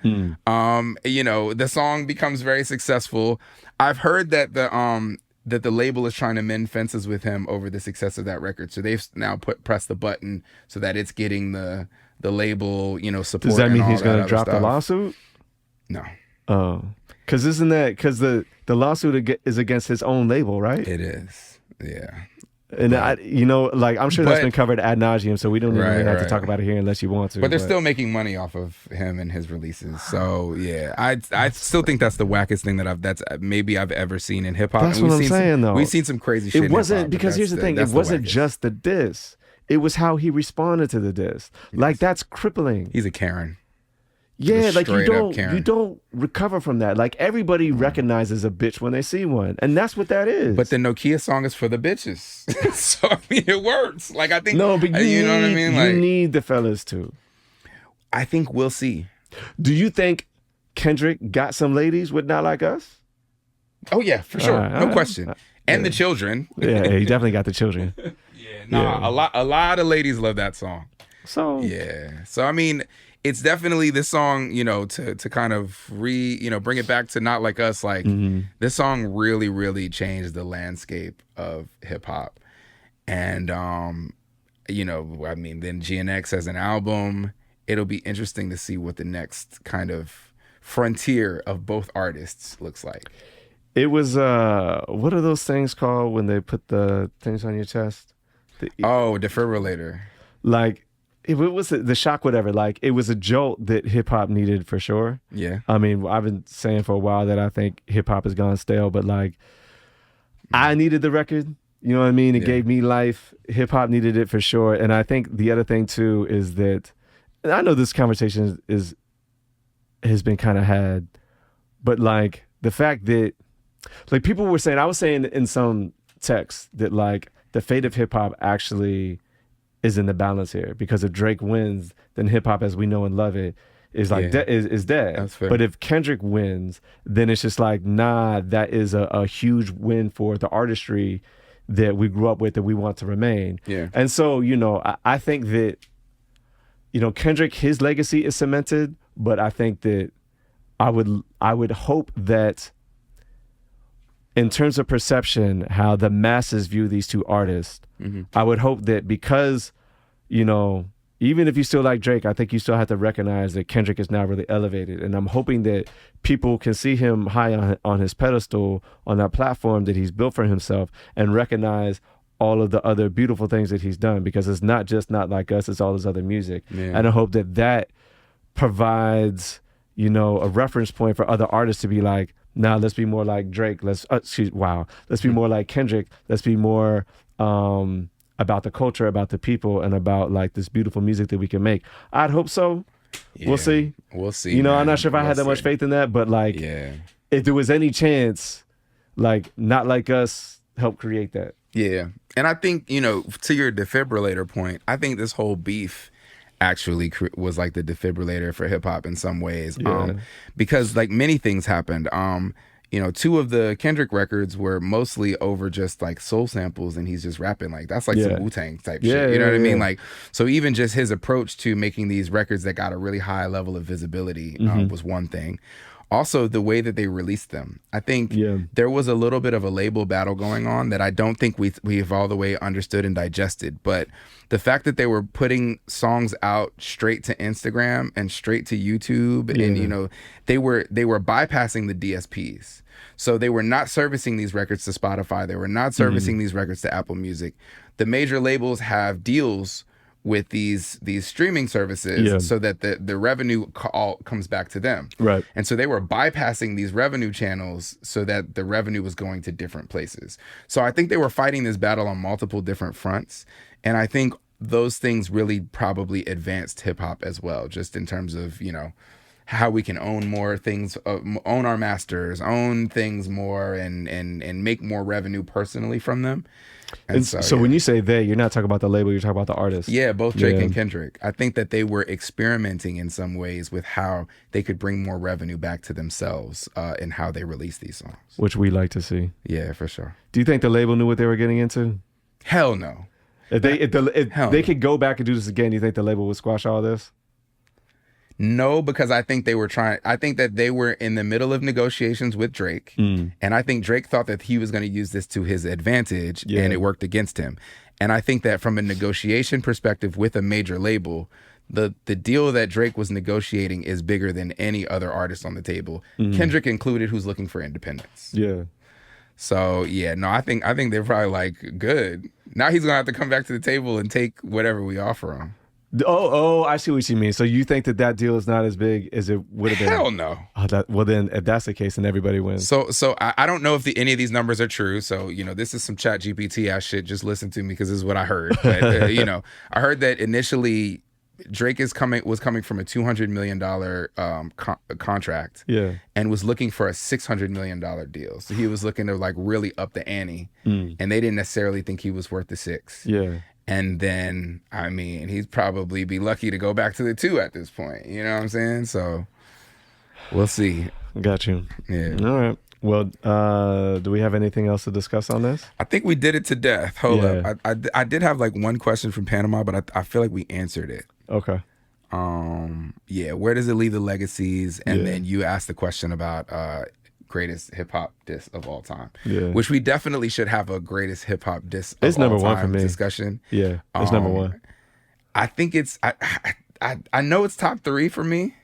You know, the song becomes very successful. I've heard that the label is trying to mend fences with him over the success of that record. So they've now pressed the button so that it's getting the label, you know, support. Does that mean he's going to drop the lawsuit? No. Oh. Because the lawsuit is against his own label, right? It is. Yeah. And you know, like, I'm sure that's been covered ad nauseum, so we don't even have to talk about it here unless you want to. But they're still making money off of him and his releases. So yeah, I still think that's the wackest thing that I've ever seen in hip hop. That's what I'm saying, though. We've seen some crazy shit. It wasn't, because here's the thing. It wasn't just the diss. It was how he responded to the diss. Yes. Like, that's crippling. He's a Karen. Yeah, like you don't recover from that. Like, everybody recognizes a bitch when they see one, and that's what that is. But the Nokia song is for the bitches, so I mean, it works. Like, I think no, but you know what I mean. Like, you need the fellas too. I think we'll see. Do you think Kendrick got some ladies with Not Like Us? Oh yeah, for sure, no question. And the children. Yeah, he definitely got the children. A lot of ladies love that song. So yeah, so I mean, it's definitely this song, you know, to kind of bring it back to Not Like Us. Like, this song really, really changed the landscape of hip hop. And, you know, I mean, then GNX as an album, it'll be interesting to see what the next kind of frontier of both artists looks like. It was, what are those things called when they put the things on your chest? Defibrillator. Like, it was the shock, whatever. Like, it was a jolt that hip hop needed for sure. Yeah. I mean, I've been saying for a while that I think hip hop has gone stale, but like, I needed the record. You know what I mean? It gave me life. Hip hop needed it for sure. And I think the other thing too is that, and I know this conversation has been kind of had, but like, the fact that like people were saying, I was saying in some texts that like the fate of hip hop actually is in the balance here, because if Drake wins, then hip hop as we know and love it is like is dead. That's fair. But if Kendrick wins, then it's just like, nah, that is a huge win for the artistry that we grew up with, that we want to remain. Yeah. And so, you know, I think that, you know, Kendrick, his legacy is cemented, but I think that I would hope that in terms of perception, how the masses view these two artists, I would hope that because, you know, even if you still like Drake, I think you still have to recognize that Kendrick is now really elevated. And I'm hoping that people can see him high on his pedestal, on that platform that he's built for himself, and recognize all of the other beautiful things that he's done, because it's not just Not Like Us, it's all his other music. Yeah. And I hope that that provides, you know, a reference point for other artists to be like, nah, let's be more like Drake. Let's be more like Kendrick. Let's be more about the culture, about the people, and about like this beautiful music that we can make. I'd hope so. Yeah, we'll see. We'll see. You know, man. I'm not sure if I had that much faith in that, but like, if there was any chance, like Not Like Us helped create that. Yeah. And I think, you know, to your defibrillator point, I think this whole beef actually was like the defibrillator for hip hop in some ways. Because like many things happened. You know, 2 of the Kendrick records were mostly over just like soul samples, and he's just rapping like that's like some Wu-Tang type shit. You know what I mean? Like, so even just his approach to making these records that got a really high level of visibility was one thing. Also, the way that they released them. I think there was a little bit of a label battle going on that I don't think we've all the way understood and digested. But the fact that they were putting songs out straight to Instagram and straight to YouTube, and you know, they were bypassing the DSPs. So they were not servicing these records to Spotify. They were not servicing these records to Apple Music. The major labels have deals with these streaming services so that the revenue all comes back to them. Right. And so they were bypassing these revenue channels so that the revenue was going to different places. So I think they were fighting this battle on multiple different fronts. And I think those things really probably advanced hip hop as well, just in terms of, you know, how we can own more things, own our masters, own things more, and make more revenue personally from them. And so when you say they, you're not talking about the label, you're talking about the artist. Yeah, both Drake and Kendrick. I think that they were experimenting in some ways with how they could bring more revenue back to themselves in how they release these songs. Which we like to see. Yeah, for sure. Do you think the label knew what they were getting into? Hell no. If they could go back and do this again, do you think the label would squash all this? No, because I think that they were in the middle of negotiations with Drake. And I think Drake thought that he was going to use this to his advantage, and it worked against him. And I think that from a negotiation perspective with a major label, the deal that Drake was negotiating is bigger than any other artist on the table, Kendrick included, who's looking for independence. Yeah. So I think they're probably like, good. Now he's gonna have to come back to the table and take whatever we offer him. Oh, I see what you mean. So you think that deal is not as big as it would have been? Hell no. Well, then if that's the case, then everybody wins. So I don't know if any of these numbers are true. So, you know, this is some chat GPT ass shit. Just listen to me, because this is what I heard. But, you know, I heard that initially Drake was coming from a $200 million contract, and was looking for a $600 million deal. So he was looking to like really up the ante, and they didn't necessarily think he was worth the $6. Yeah. And then, I mean, he'd probably be lucky to go back to the 2 at this point. You know what I'm saying? So we'll see. Got you. Yeah. All right. Well, do we have anything else to discuss on this? I think we did it to death. Hold up. I did have like one question from Panama, but I feel like we answered it. Okay. Where does it leave the legacies? And then you asked the question about greatest hip hop diss of all time. Yeah. Which we definitely should have a greatest hip hop diss of it's number all one time for me. Discussion. Yeah. It's number one. I think it's I know it's top 3 for me.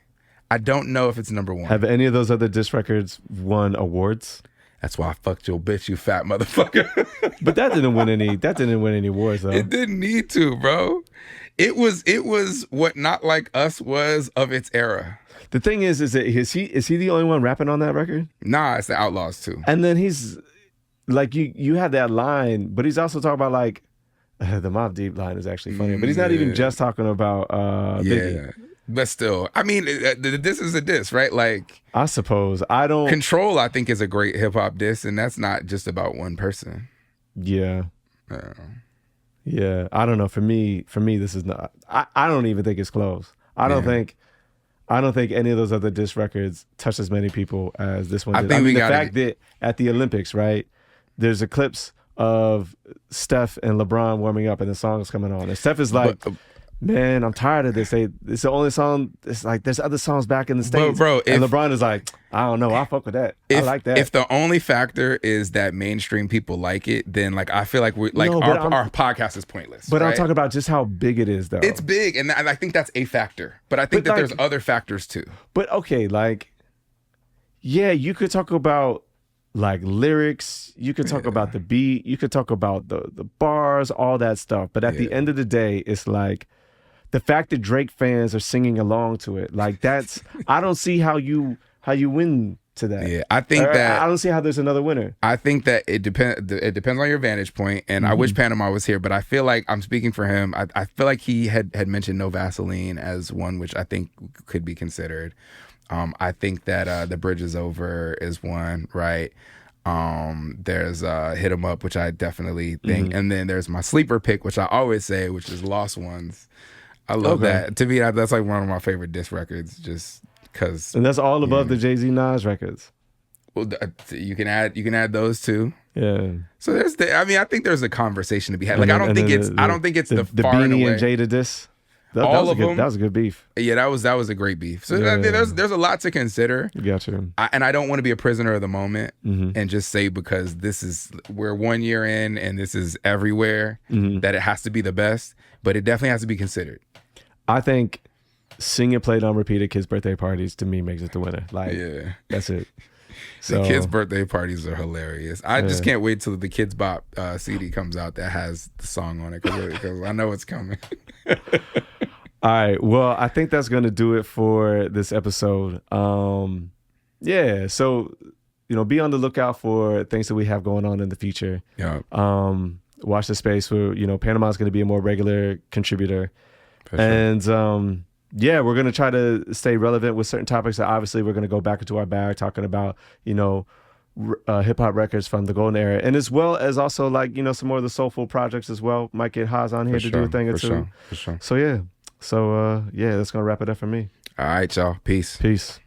I don't know if it's number 1. Have any of those other diss records won awards? That's why I fucked your bitch, you fat motherfucker. But that didn't win any awards though. It didn't need to, bro. It was what Not Like Us was of its era. The thing is that is he the only one rapping on that record? Nah, it's the Outlaws too. And then he's like, you had that line, but he's also talking about like the Mobb Deep line is actually funny, but he's not even just talking about Biggie. But still, I mean, this is a diss, right? Like, I suppose I don't. Control, I think, is a great hip hop diss, and that's not just about one person. Yeah. Yeah. I don't know. For me, this is not. I don't even think it's close. I don't think any of those other diss records touch as many people as this one did. I mean, the fact that at the Olympics, right? There's a clips of Steph and LeBron warming up, and the song is coming on, and Steph is like. Man, I'm tired of this. It's the only song. It's like there's other songs back in the States. Bro, and LeBron is like, I don't know. I fuck with that. I like that. If the only factor is that mainstream people like it, then like I feel like our podcast is pointless. But right? I'm talking about just how big it is, though. It's big, and I think that's a factor. But I think that there's other factors too. But okay, like, yeah, you could talk about like lyrics. You could talk about the beat. You could talk about the bars, all that stuff. But at the end of the day, it's like. The fact that Drake fans are singing along to it, like that's, I don't see how you win to that. Yeah, I think that I don't see how there's another winner. I think that it depends on your vantage point, and I wish Panama was here, but I feel like I'm speaking for him. I feel like he had mentioned No Vaseline as one which I think could be considered. I think that The Bridge Is Over is one, right? There's Hit 'Em Up, which I definitely think, and then there's my sleeper pick, which I always say, which is Lost Ones. I love that. To me, that's like one of my favorite diss records, just because. And that's all above the Jay-Z Nas records. Well, you can add those too. Yeah. So I think there's a conversation to be had. Like I don't think it's the far Beanie and away. And Jada diss. That was a good beef. Yeah, that was a great beef. So there's a lot to consider. Gotcha. And I don't want to be a prisoner of the moment and just say because we're 1 year in and this is everywhere that it has to be the best, but it definitely has to be considered. I think Sing It Played on Repeat at kids' birthday parties to me makes it the winner. Like, that's it. So, the kids' birthday parties are hilarious. I just can't wait till the Kids Bop CD comes out that has the song on it because I know it's coming. All right. Well, I think that's going to do it for this episode. Yeah. So, be on the lookout for things that we have going on in the future. Yeah. Watch the space where, Panama's going to be a more regular contributor. Sure. And we're going to try to stay relevant with certain topics. That obviously, we're going to go back into our bag talking about, hip hop records from the golden era, and as well as also like some more of the soulful projects as well. Might get Haas on here to do a thing or two. For sure. So that's gonna wrap it up for me. All right, y'all. Peace.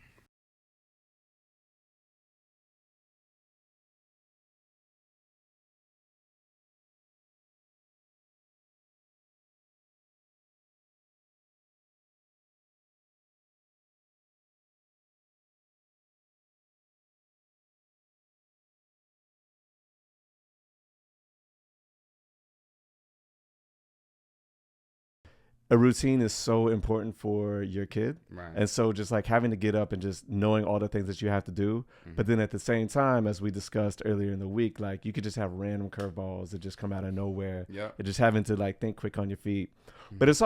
A routine is so important for your kid. Right. And so just like having to get up and just knowing all the things that you have to do. But then at the same time, as we discussed earlier in the week, like you could just have random curveballs that just come out of nowhere. Yeah. And just having to like think quick on your feet. But it's